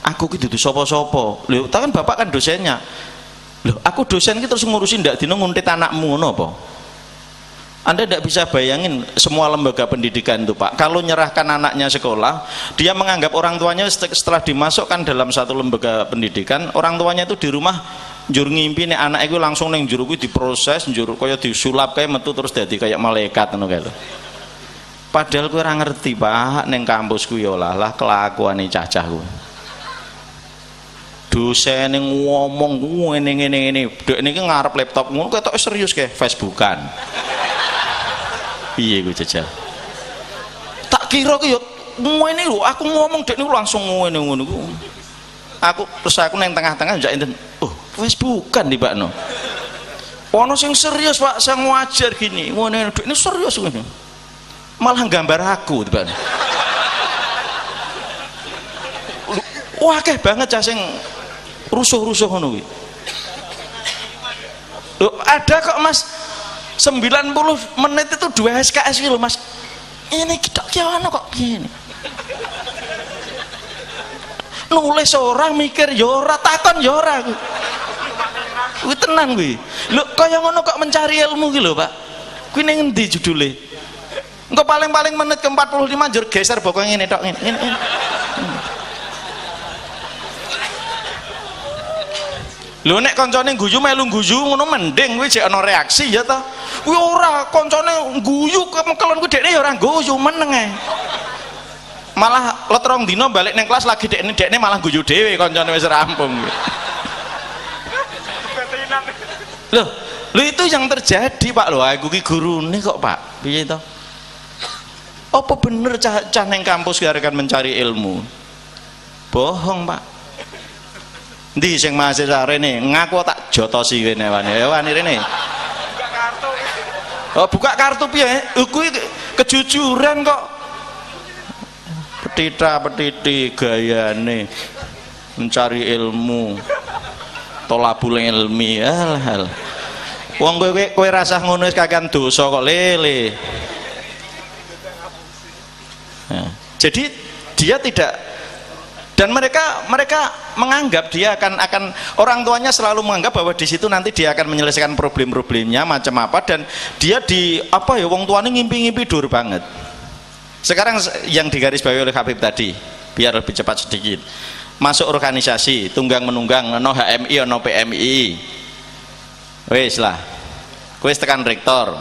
Aku ki dudu sapa-sapa. Lho kan Bapak kan dosennya. Lho aku dosen ki terus ngurusi ndak dino nguntit anakmu ngono apa? Anda tidak bisa bayangin semua lembaga pendidikan itu Pak, kalau nyerahkan anaknya sekolah, dia menganggap orang tuanya setelah dimasukkan dalam satu lembaga pendidikan, orang tuanya itu di rumah njur ngimpi nih anak itu langsung neng njur kuwi diproses, njur kaya disulap kayak metu terus jadi kayak malaikat ngono kae. Padahal kowe ora ngerti Pak, neng kampusku ya lah kelakuane cacah kuwi. Dosen yang ngomong ngene dek niki ngarep laptop ngono ketok serius kayak Facebookan. Iya gue jajal. Tak kira ki yo ngene lho, aku ngomong dek niku langsung ngene ngono ku. Terus aku nang tengah-tengah njak enten, oh Facebookan di Pakno. Ono sing serius Pak, saya ngajar gini, ngene dek ini serius ngene. Malah gambar aku di Pakno. Wah akeh banget cah sing rusuh-rusuh ngono kuwi. Loh, ada kok Mas 90 menit itu 2 SKS gitu Mas. Ini kita kiana kok gini. Nulis orang mikir ya ora, takon ya ora. Kuwi tenang kuwi. Lho kaya ngono kok mencari ilmu ki lho Pak. Kuwi ning endi judule? Engko paling-paling menit ke 45 njur geser bokong ngene tok ngene. Lho nek koncone guyu melu guyu ngono mending kuwi jek ana reaksi ya ta. Kuwi ora koncone guyu kemekelon kuwi dekne ya ora guyu meneng ae. Malah letrong dina balik ning kelas lagi dekne malah guyu dhewe koncone wis rampung. Lho itu yang terjadi Pak lho, aku ki gurune kok Pak. Piye to? Apa bener cah ning kampus ki arekan mencari ilmu? Bohong Pak. Ndi sing mahasiswa rene ngaku tak jotosi kene wani. Ya wani rene. Buka kartu. Oh, buka kartu piye? Kuwi kejujuran kok. Petita-petiti gayane mencari ilmu. Tolabul ilmi hal. Wong kowe rasah ngono wis kakean dosa kok lele. Jadi dia tidak, dan mereka menganggap dia akan orang tuanya selalu menganggap bahwa di situ nanti dia akan menyelesaikan problem-problemnya macam apa, dan dia wong tuanya ngimpi-ngimpi dur banget. Sekarang yang digarisbawahi oleh Habib tadi, biar lebih cepat sedikit, masuk organisasi tunggang menunggang, ono HMI ono PMI, wes lah, wes tekan rektor,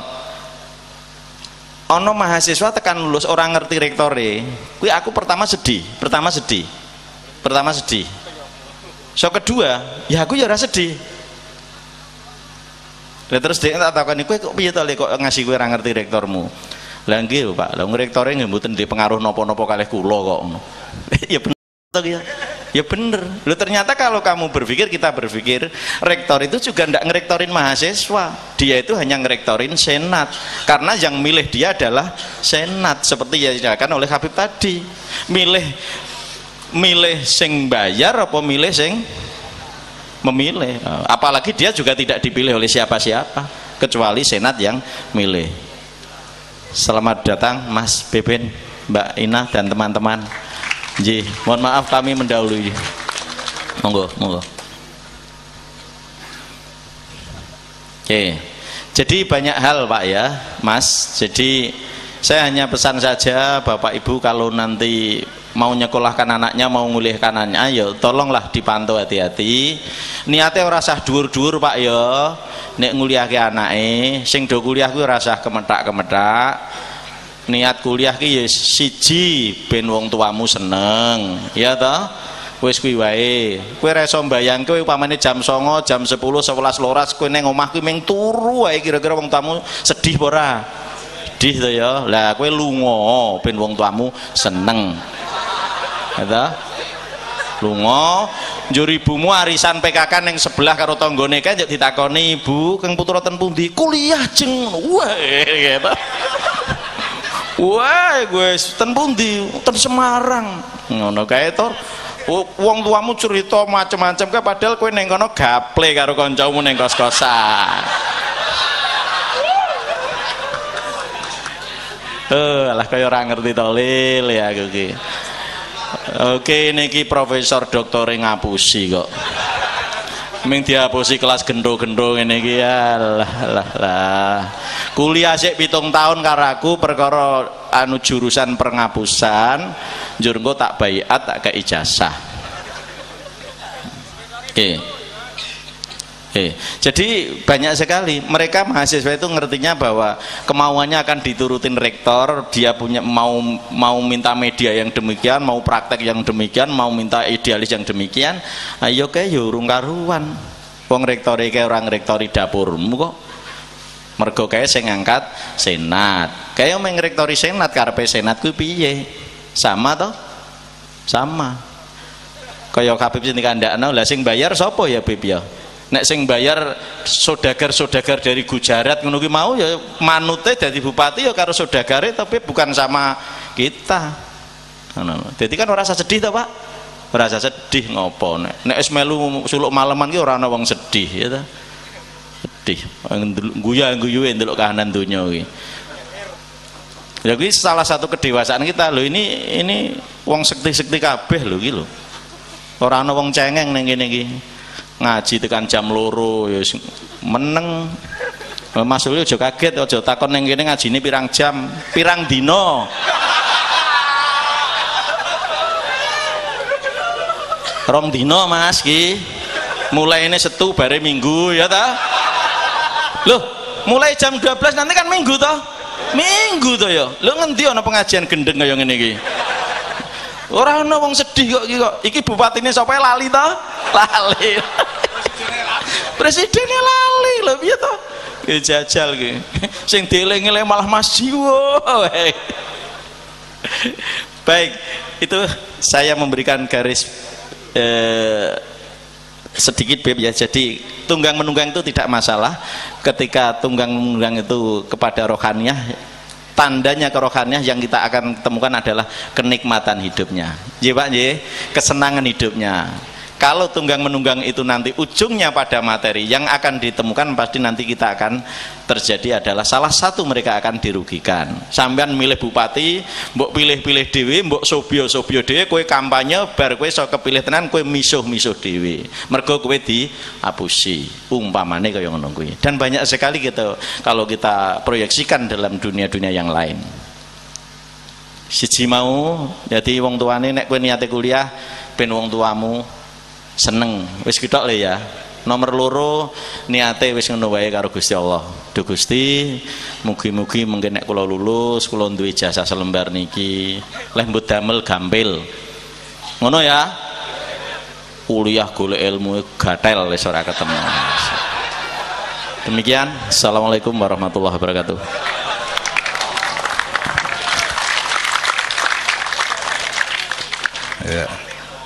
ono mahasiswa tekan lulus orang ngerti rektore, kui aku pertama sedih. So kedua, ya aku ya ora sedih. Lah terus dia tak takoni, kowe kok piye to kok ngasih kowe ora ngerti rektormu? Lah nggih Pak, lah rektore nggih mboten ndek pengaruh napa-napa kalih kula kok. Ya bener to ya. Ya bener. Loh ternyata kalau kamu berpikir, kita berpikir, rektor itu juga ndak ngerektorin mahasiswa. Dia itu hanya ngerektorin senat. Karena yang milih dia adalah senat, seperti yang dikatakan oleh Habib tadi. Milih sing bayar apa milih sing memilih. Apalagi dia juga tidak dipilih oleh siapa-siapa kecuali senat yang milih. Selamat datang Mas Beben, Mbak Ina dan teman-teman. Ji, mohon maaf kami mendahului. Monggo. Oke. Jadi banyak hal Pak ya, Mas. Jadi saya hanya pesan saja Bapak Ibu, kalau nanti mau nyekolahkan anaknya, mau ngulihkan anaknya, ya tolonglah dipantau hati-hati. Niatnya ora usah dhuwur-dhuwur Pak ya. Nek ngulihake anake, sing do kuliah kuwi ora usah kemetak-kemetak. Niat kuliah ki ya siji ben wong tuamu seneng, ya toh? Wis kuwi wae. Kowe ora iso mbayangke upamane jam 09.00, jam 10, 11, 12 kowe ning omah kuwi mung turu wae, kira-kira wong tuamu sedih apa ora? Sedih to ya. Lah kowe lunga ben wong tuamu seneng. Ya toh? Lunga njur ibumu arisan PKK ning sebelah karo tanggane kae njek ditakoni, "Ibu, keng putra ten pundi?" "Kuliah, Jeng." Wah, gitu. Wah, gue ten pundi? Ten Semarang. Ngono kae to. Wong tuamu cerita macam-macam ka padahal kowe ning kono gaple karo kancamu ning kos-kosan. Alah kaya ora ngerti to lil ya aku ki. Oke, niki Profesor Doktor ngapusi kok. Ming diapusi kelas gendho-gendho ngene iki ya. Lah. Kuliah sik 7 tahun karo aku perkara jurusan penghapusan, njur engko tak baiat, tak kei ijazah. Jadi banyak sekali mereka mahasiswa itu ngertinya bahwa kemauannya akan diturutin rektor, dia punya mau minta media yang demikian, mau praktek yang demikian, mau minta idealis yang demikian. Ayo kayak urung karuan. Wong rektor iki orang rektori dapurmu kok. Mergo kae sing ngangkat senat. Kayak meng rektori senat karepe senat kuwi piye? Sama toh? Sama. Kaya Habib sing dikandakno, lah sing bayar sapa ya Bib ya? Nek sing bayar saudagar-saudagar dari Gujarat ngono ki mau ya manute dadi bupati ya karo saudagare tapi bukan sama kita. Jadi kan ora usah sedih to, Pak. Ora usah sedih ngopo nek wis melu suluk maleman ki ora ana wong sedih ya ta. Sedih. Guyu-guyuwe ndelok kahanan donya ki. Ya kuwi salah satu kedewasaan kita lho, ini wong sekti-sekti kabeh lho ki lho. Ora ana wong cengeng ning kene iki. Ngaji tekan jam 2 ya meneng. Mas Ulil aja kaget, aja takon ning kene ngajine pirang jam, pirang dina. Rong dina Mas ki. Mulaine Setu bare Minggu ya ta? Loh, mulai jam 12 nanti kan Minggu toh? Minggu toh ya. Lho ngendi ana pengajian gendeng kaya ngene iki? Ora ana wong sedih kok iki kok. Iki bupatine sapa lali to? Lali. Presidennya lali lho piye to? Ya jajal ki. Sing dieling-eling malah Mas Jiwo. Baik, itu saya memberikan garis sedikit Beb ya. Jadi tunggang menunggang itu tidak masalah ketika tunggang menunggang itu kepada rohaniah. Tandanya kerohaniah yang kita akan temukan adalah kenikmatan hidupnya. Nggih Pak nggih, kesenangan hidupnya. Kalau tunggang menunggang itu nanti ujungnya pada materi, yang akan ditemukan pasti nanti kita akan terjadi adalah salah satu mereka akan dirugikan. Sampean milih bupati, mbok pilih-pilih dhewe, mbok sobyo-sobyo dhewe, kowe kampanye bar kowe iso kepilih tenan, kowe misuh-misuh dhewe. Mergo kowe diapusi. Umpamane kaya ngono kuwi. Dan banyak sekali gitu kalau kita proyeksikan dalam dunia-dunia yang lain. Siji mau, jadi wong tuane nek kowe niate kuliah ben wong tuamu seneng, wis kitok le ya. Nomor loro, niate wis ngono wae karo Gusti Allah. Duh Gusti, mugi-mugi mungkin nek kula lulus, kula duwe jasa selembar niki, leh mbut damel gampil. Ngono ya. Kuliah golek ilmu gatel wis ora ketemu. Demikian, assalamualaikum warahmatullahi wabarakatuh. Ya.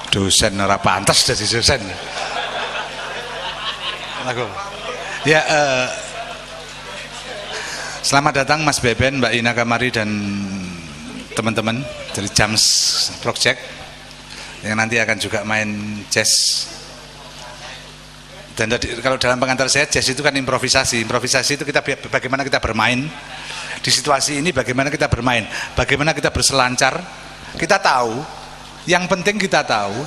Dosen ora pantas jadi dosen. Ya, selamat datang Mas Beben, Mbak Ina Kamari dan teman-teman dari Jams Project yang nanti akan juga main jazz. Dan kalau dalam pengantar saya, jazz itu kan improvisasi. Improvisasi itu kita bagaimana kita bermain di situasi ini, bagaimana kita bermain, bagaimana kita berselancar. Kita tahu. Yang penting kita tahu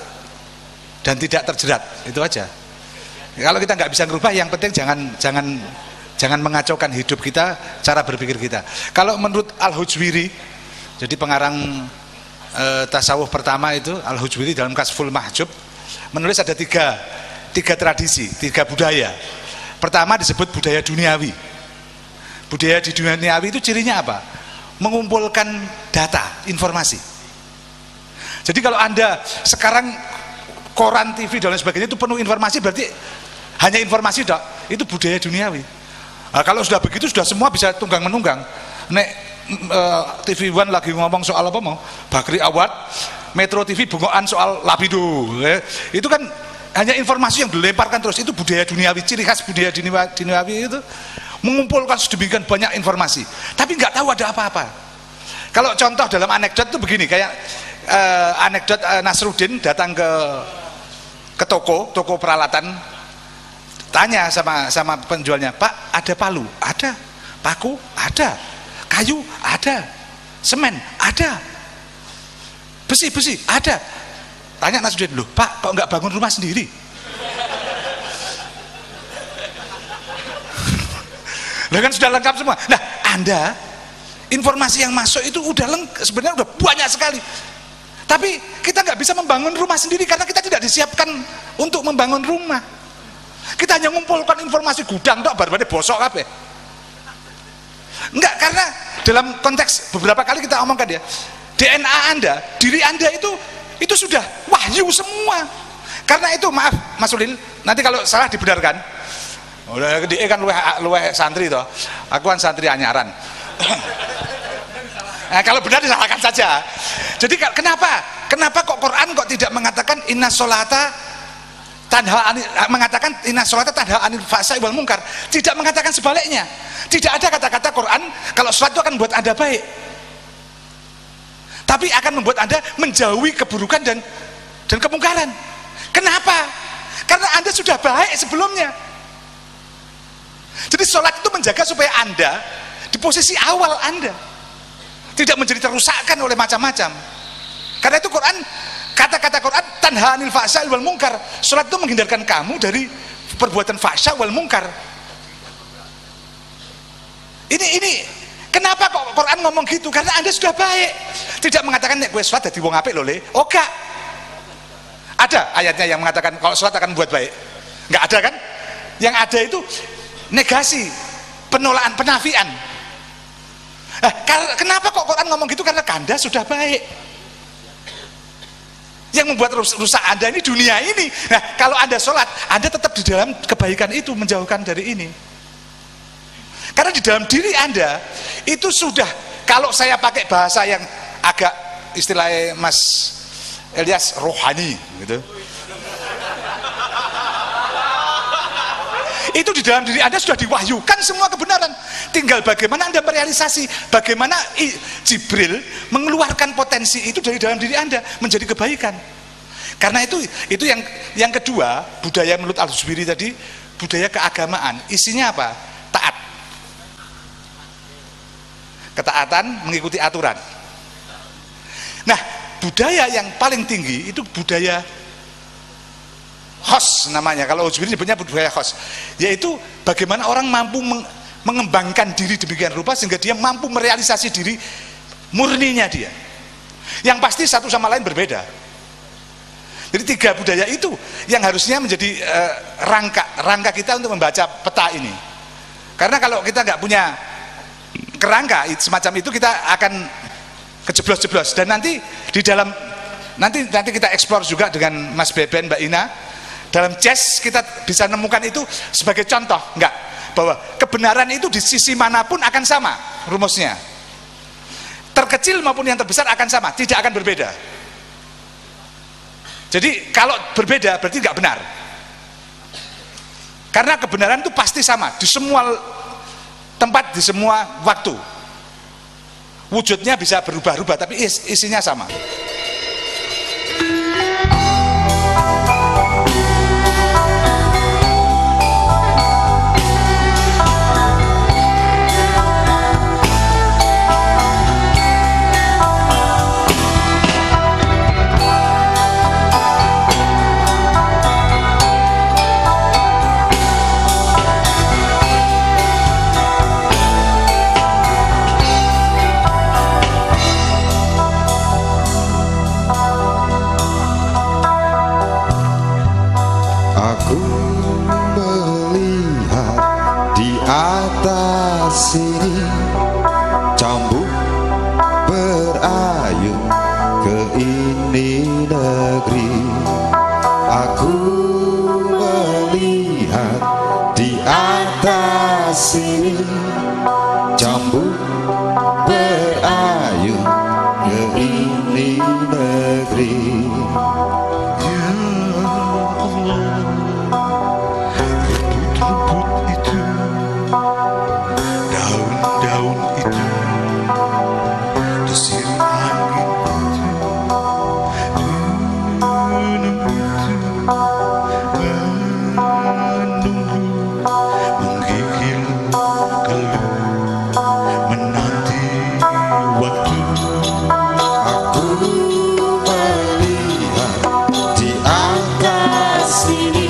dan tidak terjerat, itu aja. Kalau kita nggak bisa ngerubah, yang penting jangan mengacaukan hidup kita, cara berpikir kita. Kalau menurut Al-Hujwiri, jadi pengarang tasawuf pertama itu Al-Hujwiri dalam Kasful Mahjub menulis ada tiga tradisi, tiga budaya. Pertama disebut budaya duniawi. Budaya di duniawi itu cirinya apa? Mengumpulkan data, informasi. Jadi kalau Anda sekarang koran, TV dan lain sebagainya itu penuh informasi, berarti hanya informasi dak, itu budaya duniawi. Nah, kalau sudah begitu sudah semua bisa tunggang menunggang. Nek TV One lagi ngomong soal apa mau? Bakri Awad, Metro TV bungoan soal Lapido. Itu kan hanya informasi yang dilemparkan terus, itu budaya duniawi, ciri khas budaya duniawi itu mengumpulkan sedemikian banyak informasi, tapi nggak tahu ada apa-apa. Kalau contoh dalam anekdot itu begini, kayak anekdot Nasruddin datang ke toko peralatan, tanya sama penjualnya, Pak ada palu? Ada. Paku? Ada. Kayu? Ada. Semen? Ada. Besi? Ada. Tanya Nasruddin, loh Pak kok nggak bangun rumah sendiri? Nah kan sudah lengkap semua. Nah Anda informasi yang masuk itu udah lengkap, sebenarnya udah banyak sekali. Tapi kita nggak bisa membangun rumah sendiri karena kita tidak disiapkan untuk membangun rumah. Kita hanya mengumpulkan informasi gudang tok bar-bare bosok kabeh. Enggak, karena dalam konteks beberapa kali kita omongkan ya, DNA Anda, diri Anda itu sudah wahyu semua. Karena itu maaf Mas Ulil, nanti kalau salah dibenarkan. Udah gede kan luweh santri toh. Aku kan santri anyaran. Nah, kalau benar disalahkan saja. Jadi kenapa kok Quran kok tidak mengatakan inna sholata tanha anil fahsya'i wal munkar? Tidak mengatakan sebaliknya. Tidak ada kata-kata Quran kalau sholat itu akan membuat Anda baik, tapi akan membuat Anda menjauhi keburukan dan kemungkaran. Kenapa? Karena Anda sudah baik sebelumnya. Jadi sholat itu menjaga supaya Anda di posisi awal Anda tidak menjadi terusakkan oleh macam-macam. Karena itu Quran, kata-kata Quran tanha anil fahsya'i wal munkar. Salat itu menghindarkan kamu dari perbuatan fahsya wal munkar. Ini kenapa kok Quran ngomong gitu? Karena Anda sudah baik. Tidak mengatakan nek kowe salat dadi wong apik lho le. Oh gak. Ada ayatnya yang mengatakan kalau salat akan membuat baik. Enggak ada kan? Yang ada itu negasi, penolakan, penafian. Kenapa kok Quran ngomong gitu? Karena Anda sudah baik. Yang membuat rusak Anda ini dunia ini. Nah, kalau Anda sholat, Anda tetap di dalam kebaikan itu, menjauhkan dari ini. Karena di dalam diri Anda itu sudah, kalau saya pakai bahasa yang agak istilahnya Mas Elias rohani gitu. Itu di dalam diri Anda sudah diwahyukan semua kebenaran. Tinggal bagaimana Anda merealisasi, bagaimana Jibril mengeluarkan potensi itu dari dalam diri Anda menjadi kebaikan. Karena itu yang kedua, budaya menurut Al-Zubiri tadi, budaya keagamaan. Isinya apa? Taat. Ketaatan mengikuti aturan. Nah, budaya yang paling tinggi itu budaya khos namanya. Kalau Al-Zubiri nyebutnya budaya khos, yaitu bagaimana orang mampu mengembangkan diri demikian rupa sehingga dia mampu merealisasi diri murninya dia. Yang pasti satu sama lain berbeda. Jadi 3 budaya itu yang harusnya menjadi rangka kita untuk membaca peta ini. Karena kalau kita nggak punya kerangka semacam itu, kita akan kejeblos-jeblos. Dan nanti di dalam nanti kita eksplor juga dengan Mas Beben, Mbak Ina. Dalam jazz kita bisa menemukan itu sebagai contoh, enggak, bahwa kebenaran itu di sisi manapun akan sama rumusnya. Terkecil maupun yang terbesar akan sama, tidak akan berbeda. Jadi kalau berbeda berarti enggak benar. Karena kebenaran itu pasti sama di semua tempat, di semua waktu. Wujudnya bisa berubah-ubah tapi isinya sama. Sini cambuk berayun ke ini negeri. Aku melihat di atas sini cambuk berayun ke ini negeri. Ya Allah, rumput-rumput itu, daun-daun itu, desir angin itu, gunung itu menunggu, menggigil keluh, menanti waktu. Aku melihat di atas sini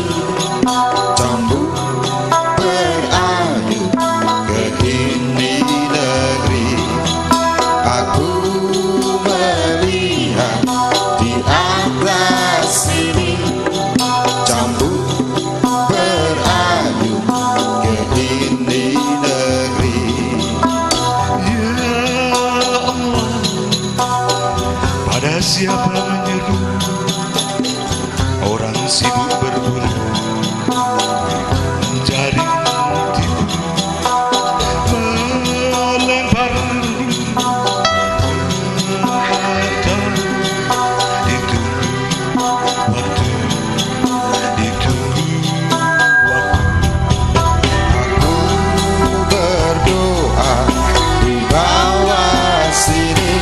cambuk berayun ke ini negeri. Aku melihat di atas sini cambuk berayun ke ini negeri. Ya Allah, pada siapa menyeru orang sibuk berburu mencari tipu, melempar kata, ditunggu waktu, ditunggu waktu. Aku berdoa di bawah sini,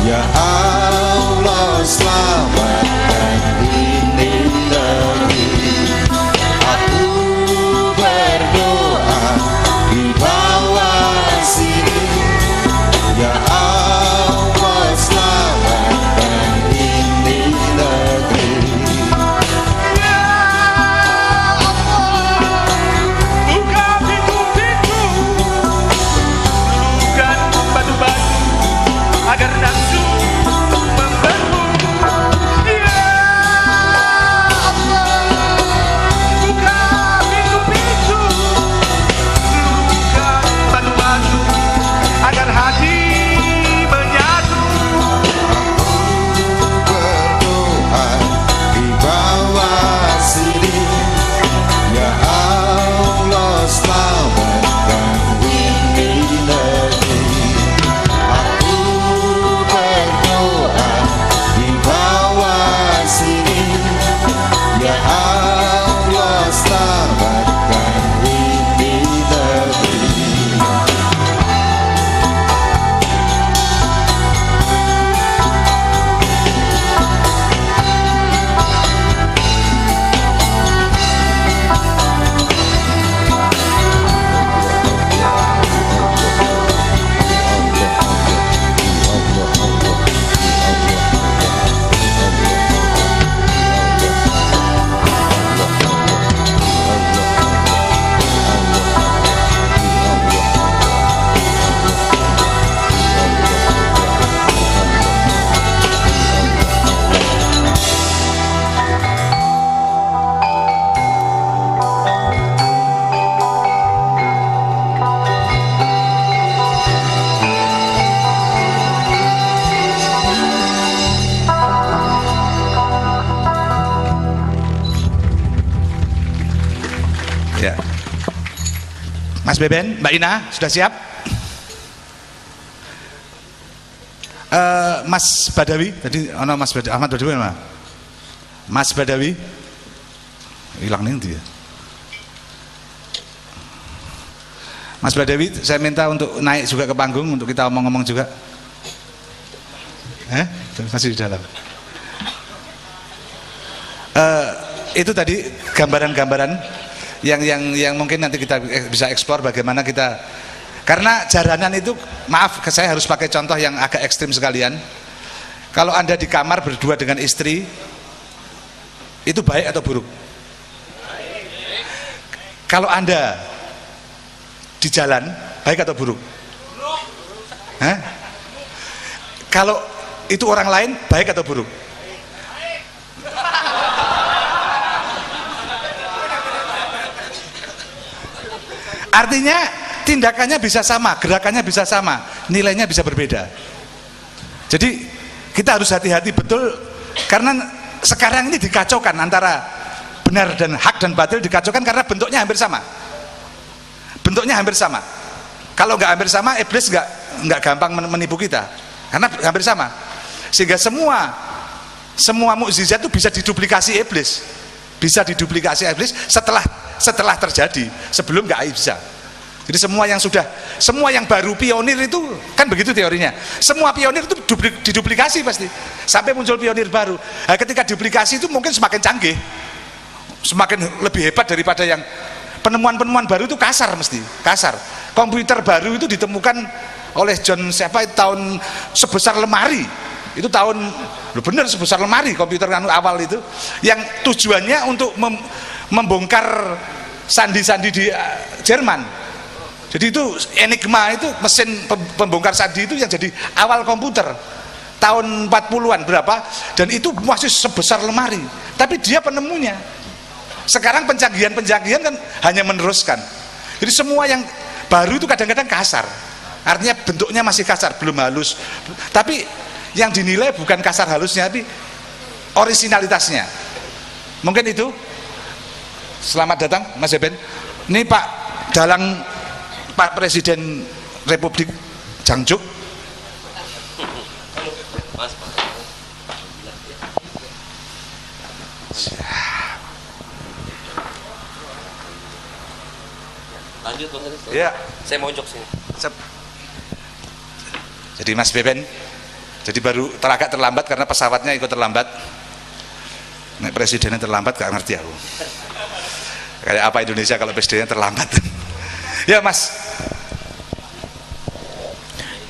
ya Allah selamatkan ini negeri. Mas Beben, Mbak Ina, sudah siap? Mas Badawi, tadi Mas Badawi, Ahmad Badawi mana? Mas Badawi, hilang nih dia. Mas Badawi, saya minta untuk naik juga ke panggung untuk kita omong-omong juga. Masih di dalam. Itu tadi gambaran-gambaran yang mungkin nanti kita bisa eksplor bagaimana kita, karena jaranan itu, maaf saya harus pakai contoh yang agak ekstrim sekalian. Kalau Anda di kamar berdua dengan istri, itu baik atau buruk? Kalau Anda di jalan, baik atau buruk? Kalau itu orang lain, baik atau buruk? Artinya tindakannya bisa sama, gerakannya bisa sama, nilainya bisa berbeda. Jadi kita harus hati-hati betul, karena sekarang ini dikacaukan antara benar dan hak dan batil, dikacaukan karena bentuknya hampir sama. Bentuknya hampir sama. Kalau nggak hampir sama, iblis nggak gampang menipu kita, karena hampir sama. Sehingga semua mukjizat itu bisa diduplikasi iblis, setelah terjadi, sebelum nggak bisa. Jadi semua yang baru pionir itu kan begitu teorinya. Semua pionir itu diduplikasi pasti sampai muncul pionir baru. Nah, ketika duplikasi itu mungkin semakin canggih, semakin lebih hebat daripada yang penemuan-penemuan baru itu kasar mesti kasar. Komputer baru itu ditemukan oleh John tahun sebesar lemari. Itu tahun benar sebesar lemari komputer awal itu, yang tujuannya untuk membongkar sandi-sandi di Jerman. Jadi itu Enigma, itu mesin pembongkar sandi itu yang jadi awal komputer tahun 40-an berapa, dan itu masih sebesar lemari, tapi dia penemunya. Sekarang pencanggihan kan hanya meneruskan. Jadi semua yang baru itu kadang-kadang kasar, artinya bentuknya masih kasar, belum halus, tapi yang dinilai bukan kasar halusnya, tapi orisinalitasnya. Mungkin itu. Selamat datang Mas Eben. Ini Pak Dalang, Pak Presiden Republik Jangjuk. Lanjut Bang. Ya. Saya mau jok sini. Jadi Mas Beben, jadi baru agak terlambat karena pesawatnya ikut terlambat. Nek presidennya terlambat gak ngerti aku. Kayak apa Indonesia kalau presidennya terlambat. Ya Mas.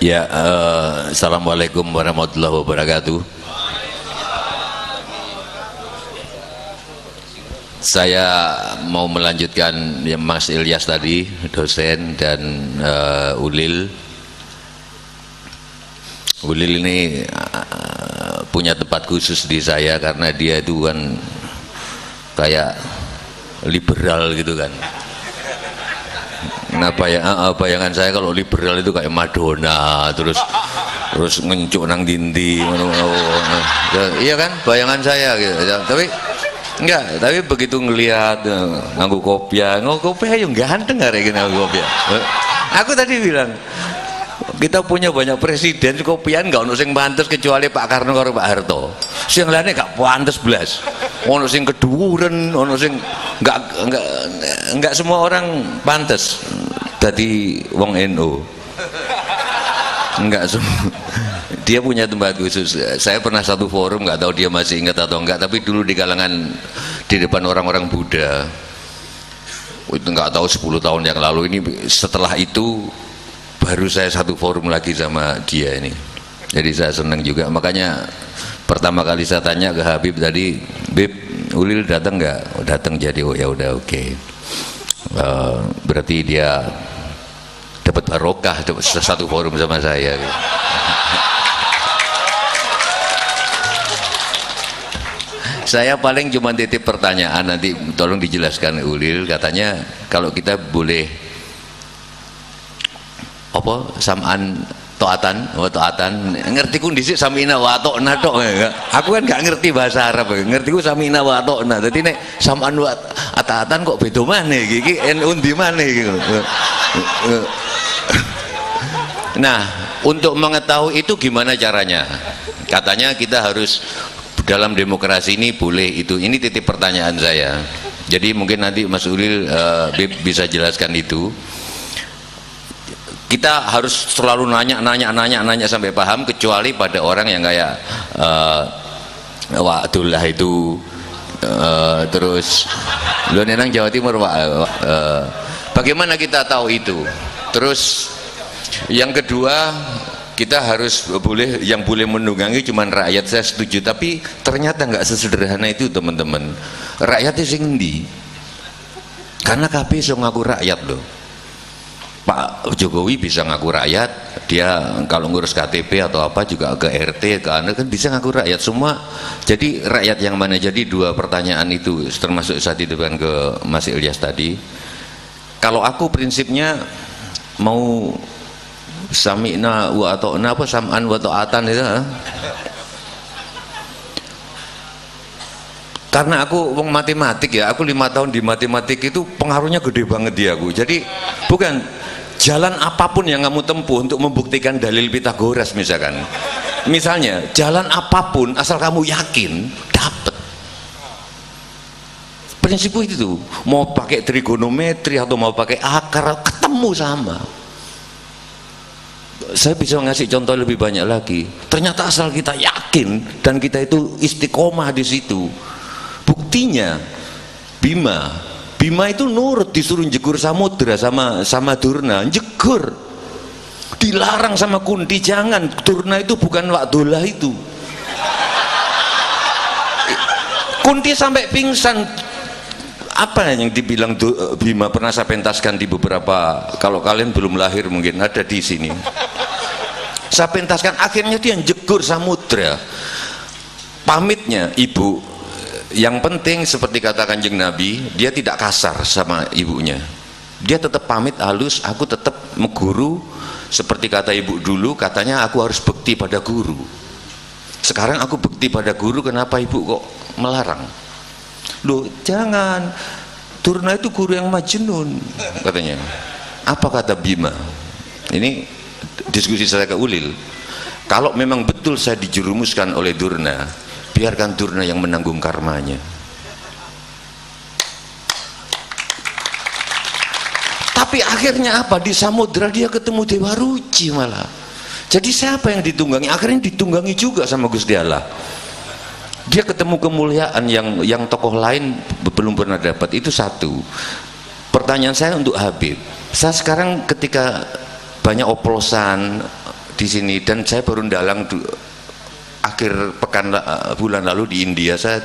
Ya, assalamualaikum warahmatullahi wabarakatuh. Saya mau melanjutkan yang Mas Ilyas tadi, dosen, dan Ulil. Ulil ini punya tempat khusus di saya karena dia itu kan kayak liberal gitu kan. Nah bayangan saya kalau liberal itu kayak Madonna, terus ngencuk nang dindi, iya kan bayangan saya gitu. Tapi begitu ngelihat nganggo kopiah yang ganteng hari ini nganggo kopiah. Aku tadi bilang, kita punya banyak presiden kopian nggak ono sing pantes kecuali Pak Karno karo Pak Harto. Sing lainnya gak pantes blas. Ono sing keduren, ono sing nggak semua orang pantes dadi wong NU. Enggak semua. Dia punya tempat khusus. Saya pernah satu forum, nggak tahu dia masih ingat atau enggak, tapi dulu di kalangan di depan orang-orang Buddha. Itu nggak tahu 10 tahun yang lalu. Ini setelah itu baru saya satu forum lagi sama dia ini. Jadi saya senang juga. Makanya pertama kali saya tanya ke Habib tadi, Bib, Ulil datang nggak? Datang, jadi oh ya udah oke. Berarti dia dapat barokah satu forum sama saya. Saya paling cuma titip pertanyaan, nanti tolong dijelaskan Ulil. Katanya kalau kita boleh apa samaan To'atan, to'atan. Ngertiku dhisik samina wa ta'na tok. Aku kan gak ngerti bahasa Arab. Ngertiku samina wa ta'na. Dadi nek sam'an wa ta'atan kok beda maneh iki undi maneh iki. Nah, untuk mengetahui itu gimana caranya? Katanya kita harus dalam demokrasi ini boleh itu. Ini titik pertanyaan saya. Jadi mungkin nanti Mas Ulil bisa jelaskan itu. Kita harus selalu nanya sampai paham, kecuali pada orang yang kayak Wak Abdullah itu terus lu nenang Jawa Timur Pak. Bagaimana kita tahu itu? Terus yang kedua, kita harus yang boleh menunggangi cuman rakyat. Saya setuju, tapi ternyata nggak sesederhana itu teman-teman. Rakyatnya sing ndi? Karena KB iso ngaku rakyat loh. Pak Jokowi bisa ngaku rakyat, dia kalau ngurus KTP atau apa juga ke RT, ke anu kan bisa ngaku rakyat semua. Jadi rakyat yang mana? Jadi dua pertanyaan itu, termasuk saat itu kan ke Mas Ilyas tadi. Kalau aku prinsipnya mau sami'na wa ata'na apa sam'an wa ta'atan itu. Karena aku wong matematik ya, aku 5 tahun di matematik itu pengaruhnya gede banget di aku. Jadi bukan jalan apapun yang kamu tempuh untuk membuktikan dalil Pitagoras misalkan. Misalnya jalan apapun asal kamu yakin dapat. Prinsipku itu tuh, mau pakai trigonometri atau mau pakai akar ketemu sama. Saya bisa ngasih contoh lebih banyak lagi. Ternyata asal kita yakin dan kita itu istiqomah di situ. Buktinya Bima itu nurut, disuruh jegur samudra sama Durna, jegur. Dilarang sama Kunti, jangan. Durna itu bukan Wakdolah itu. Kunti sampai pingsan. Apa yang dibilang Bima pernah saya pentaskan di beberapa, kalau kalian belum lahir mungkin ada di sini. Saya pentaskan, akhirnya dia jegur samudra. Pamitnya ibu, yang penting seperti kata Kanjeng Nabi, dia tidak kasar sama ibunya. Dia tetap pamit halus, aku tetap meguru. Seperti kata ibu dulu, katanya aku harus bekti pada guru. Sekarang aku bekti pada guru, kenapa ibu kok melarang? Loh jangan, Durna itu guru yang majnun katanya. Apa kata Bima? Ini diskusi saya ke Ulil. Kalau memang betul saya dijerumuskan oleh Durna, biarkan Durna yang menanggung karmanya. Tapi akhirnya apa? Di samudra dia ketemu Dewa Ruci malah. Jadi siapa yang ditunggangi? Akhirnya ditunggangi juga sama Gusti Allah. Dia ketemu kemuliaan yang tokoh lain belum pernah dapat. Itu satu. Pertanyaan saya untuk Habib. Saya sekarang ketika banyak oplosan di sini, dan saya baru dalang akhir pekan bulan lalu di India, saya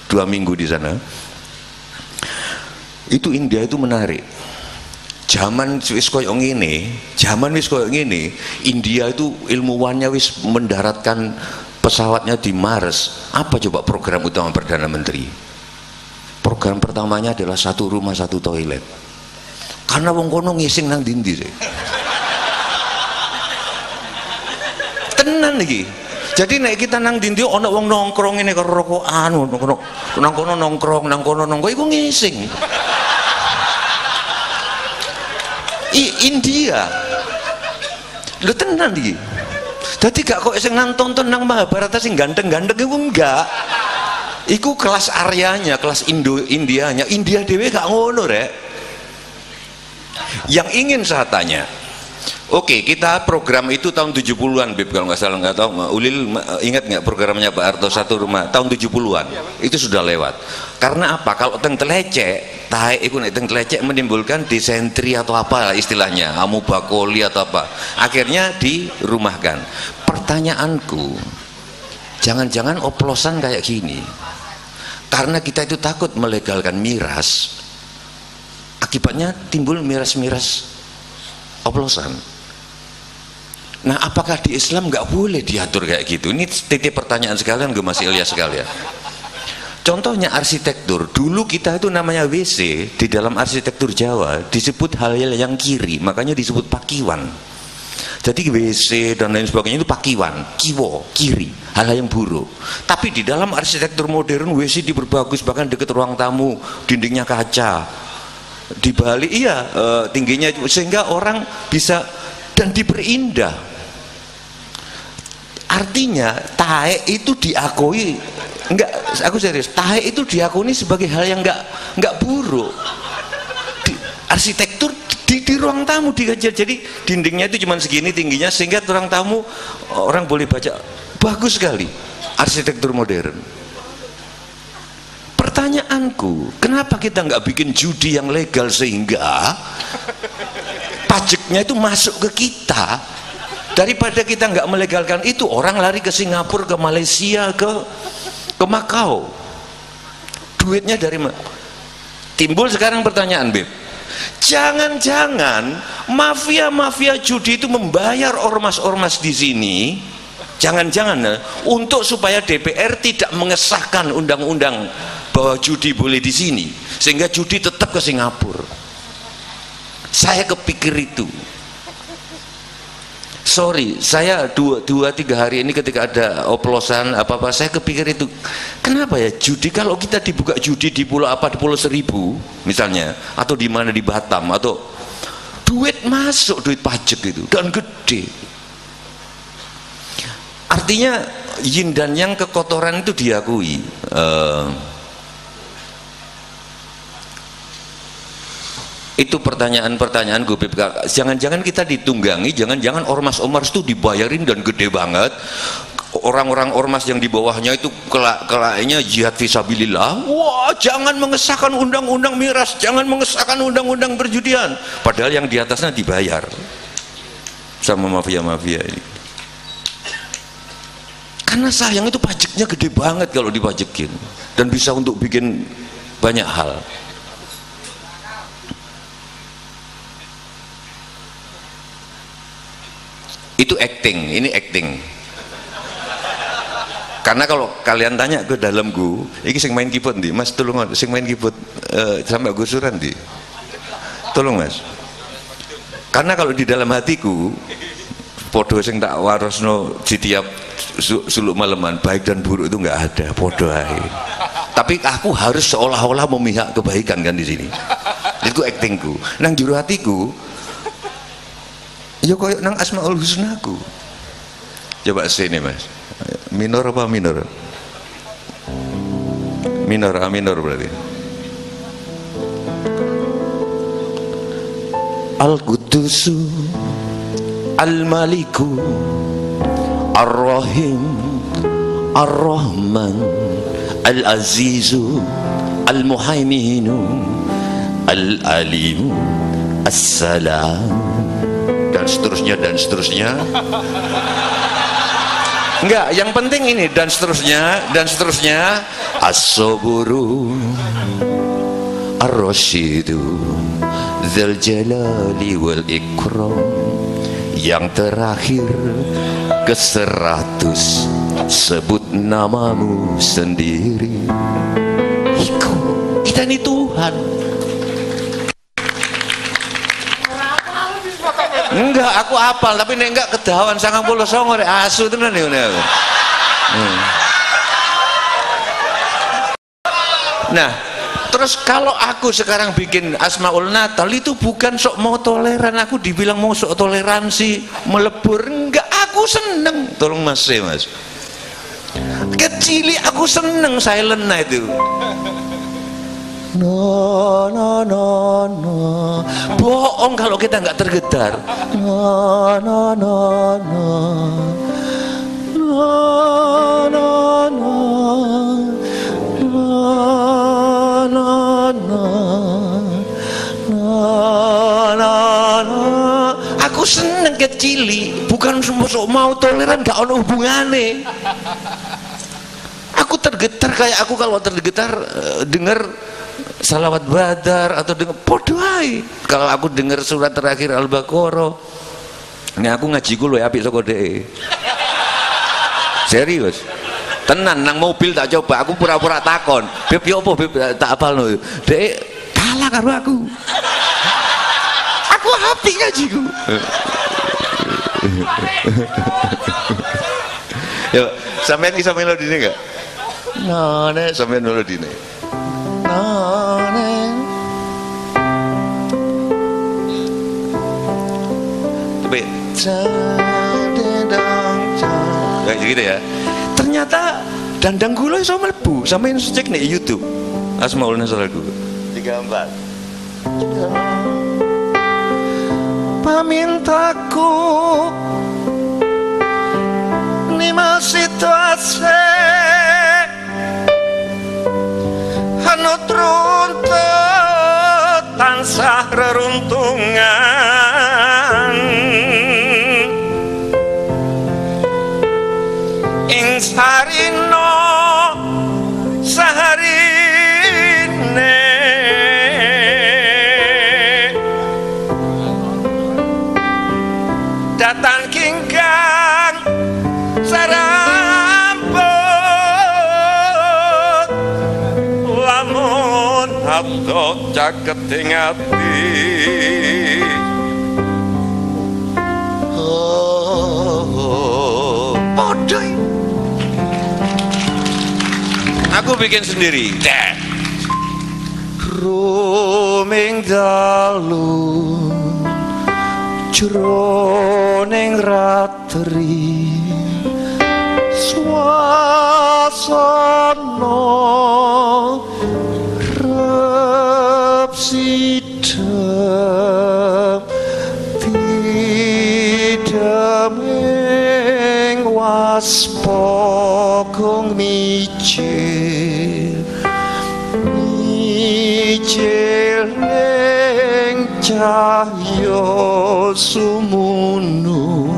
2 minggu di sana. Itu India itu menarik. Zaman wis koyo ngene, India itu ilmuwannya wis mendaratkan pesawatnya di Mars. Apa coba program utama Perdana Menteri? Program pertamanya adalah 1 rumah 1 toilet. Karena wong kono ngising nang ndi sih. Tenan iki. Jadi nek kita nang ndi ana wong nongkrong ngene karo rokokan, nang kono nongkrong, nang kono nongkrong iku ngising. India. Lho tenan iki. Dadi gak kok sing nonton nang Mahabharata sing ganteng-ganteng iku enggak. Iku kelas Aryanya, kelas Indianya. India dhewe gak ngono, Rek. Yang ingin saya tanya, oke, kita program itu tahun 70-an, Beb, kalau nggak salah, nggak tahu, Ulil ingat nggak programnya Pak Harto 1 rumah tahun 70-an? Itu sudah lewat. Karena apa? Kalau teng telecek, tahe iku nek teng telecek menimbulkan disentri atau apa istilahnya, amubakoli atau apa. Akhirnya dirumahkan. Pertanyaanku, jangan-jangan oplosan kayak gini. Karena kita itu takut melegalkan miras. Akibatnya timbul miras-miras oplosan. Nah, apakah di Islam nggak boleh diatur kayak gitu? Ini titik pertanyaan sekalian ke Mas Ilyas sekalian. Contohnya arsitektur. Dulu kita itu namanya WC di dalam arsitektur Jawa disebut hal yang kiri, makanya disebut pakiwan. Jadi WC dan lain sebagainya itu pakiwan, kiwo, kiri, hal-hal yang buruk. Tapi di dalam arsitektur modern WC diperbagus, bahkan dekat ruang tamu dindingnya kaca, di Bali tingginya, sehingga orang bisa dan diperindah. Artinya tahe itu diakui, enggak, aku serius, tahe itu diakui sebagai hal yang enggak buruk. Arsitektur di ruang tamu dikajar, jadi dindingnya itu cuma segini tingginya sehingga ruang tamu orang boleh baca. Bagus sekali arsitektur modern. Pertanyaanku, kenapa kita nggak bikin judi yang legal sehingga pajaknya itu masuk ke kita? Daripada kita nggak melegalkan itu, orang lari ke Singapura, ke Malaysia, ke Makau, duitnya dari mana? Timbul sekarang pertanyaan, Beb, jangan-jangan mafia-mafia judi itu membayar ormas-ormas di sini, jangan-jangan untuk supaya DPR tidak mengesahkan undang-undang bahwa judi boleh di sini, sehingga judi tetap ke Singapura. Saya kepikir itu. Sorry, saya 2-3 hari ini ketika ada oplosan apa-apa, saya kepikir itu, kenapa ya judi, kalau kita dibuka judi di pulau apa, di Pulau Seribu misalnya, atau di mana, di Batam, atau duit masuk, duit pajak itu, dan gede. Artinya yin dan yang, kekotoran itu diakui. Itu pertanyaan-pertanyaan gue, jangan-jangan kita ditunggangi, jangan-jangan ormas-ormas itu dibayarin dan gede banget, orang-orang ormas yang di bawahnya itu kelaknya jihad fisabilillah. Wah, jangan mengesahkan undang-undang miras, jangan mengesahkan undang-undang perjudian, padahal yang di atasnya dibayar sama mafia-mafia ini. Karena sayang, itu pajaknya gede banget kalau dipajekin, dan bisa untuk bikin banyak hal. Itu acting, ini acting. Karena kalau kalian tanya ke dalamku, ini sing main keyboard ndi, Mas, tolong sing main keyboard sampai gusuran ndi. Tolong Mas. Karena kalau di dalam hatiku, podo sing tak warosno di tiap suluk maleman, baik dan buruk itu nggak ada, podo ae. Tapi aku harus seolah-olah memihak kebaikan kan di sini. Itu actingku. Nang juru hatiku, ya koyok nang Asmaul Husnaku. Coba sini Mas, minor apa minor? Minor, minor berarti. Al-Qudusu Al-Maliku Ar-Rahim Ar-Rahman Al-Azizu Al-Muhaiminu Al-Alimu As-Salam, dan seterusnya dan seterusnya. Enggak, yang penting ini dan seterusnya dan seterusnya. As-Saburu Ar-Rasyidu Dzal Jalali wal Ikram, yang terakhir ke-100, sebut namamu sendiri. Kita ini Tuhan. Enggak, aku hafal, tapi nek enggak kedawan 99 rek asu tenan ngene aku. Nah, terus kalau aku sekarang bikin Asmaul Natal itu bukan sok mau toleran, aku dibilang mau sok toleransi, melebur, enggak, aku seneng. Tolong Mas, Mas. Kecili aku seneng silent night itu. No, no, no, no. Bohong kalau kita nggak tergedar. No, no, no, no. No, no, no. No, no, no. No, no, no. Aku seneng kecili, bukan sok mau toleran, gak ada hubungannya. Aku tergetar kayak aku kalau tergetar dengar salawat badar atau dengar podoai. Kalau aku dengar surat terakhir Al-Baqarah, ini aku ngaji ku luwih apik saka dhek. Serius. Tenan nang mobil tak coba, aku pura-pura takon. Beb yo apa Beb tak apalno. Dhek kalah karo aku. Aku apik ngajiku. Ya, sampean iso melodine enggak? Nane sampean melodine. Nane. Tapi kayak gitu ya. Ternyata dandang gula iso mlebu. Sampeyan cek nih YouTube. Asmaul Nasralku 34. Pamintaku nima situasi hanut runtut tansah reruntungan ing sarino saharine datang kingkang saramput lamun atau caketing ati podoy aku bikin sendiri ruming dalu jroning ratri swasana rep sidem tideming waspa kong mijil ning cahya sumunu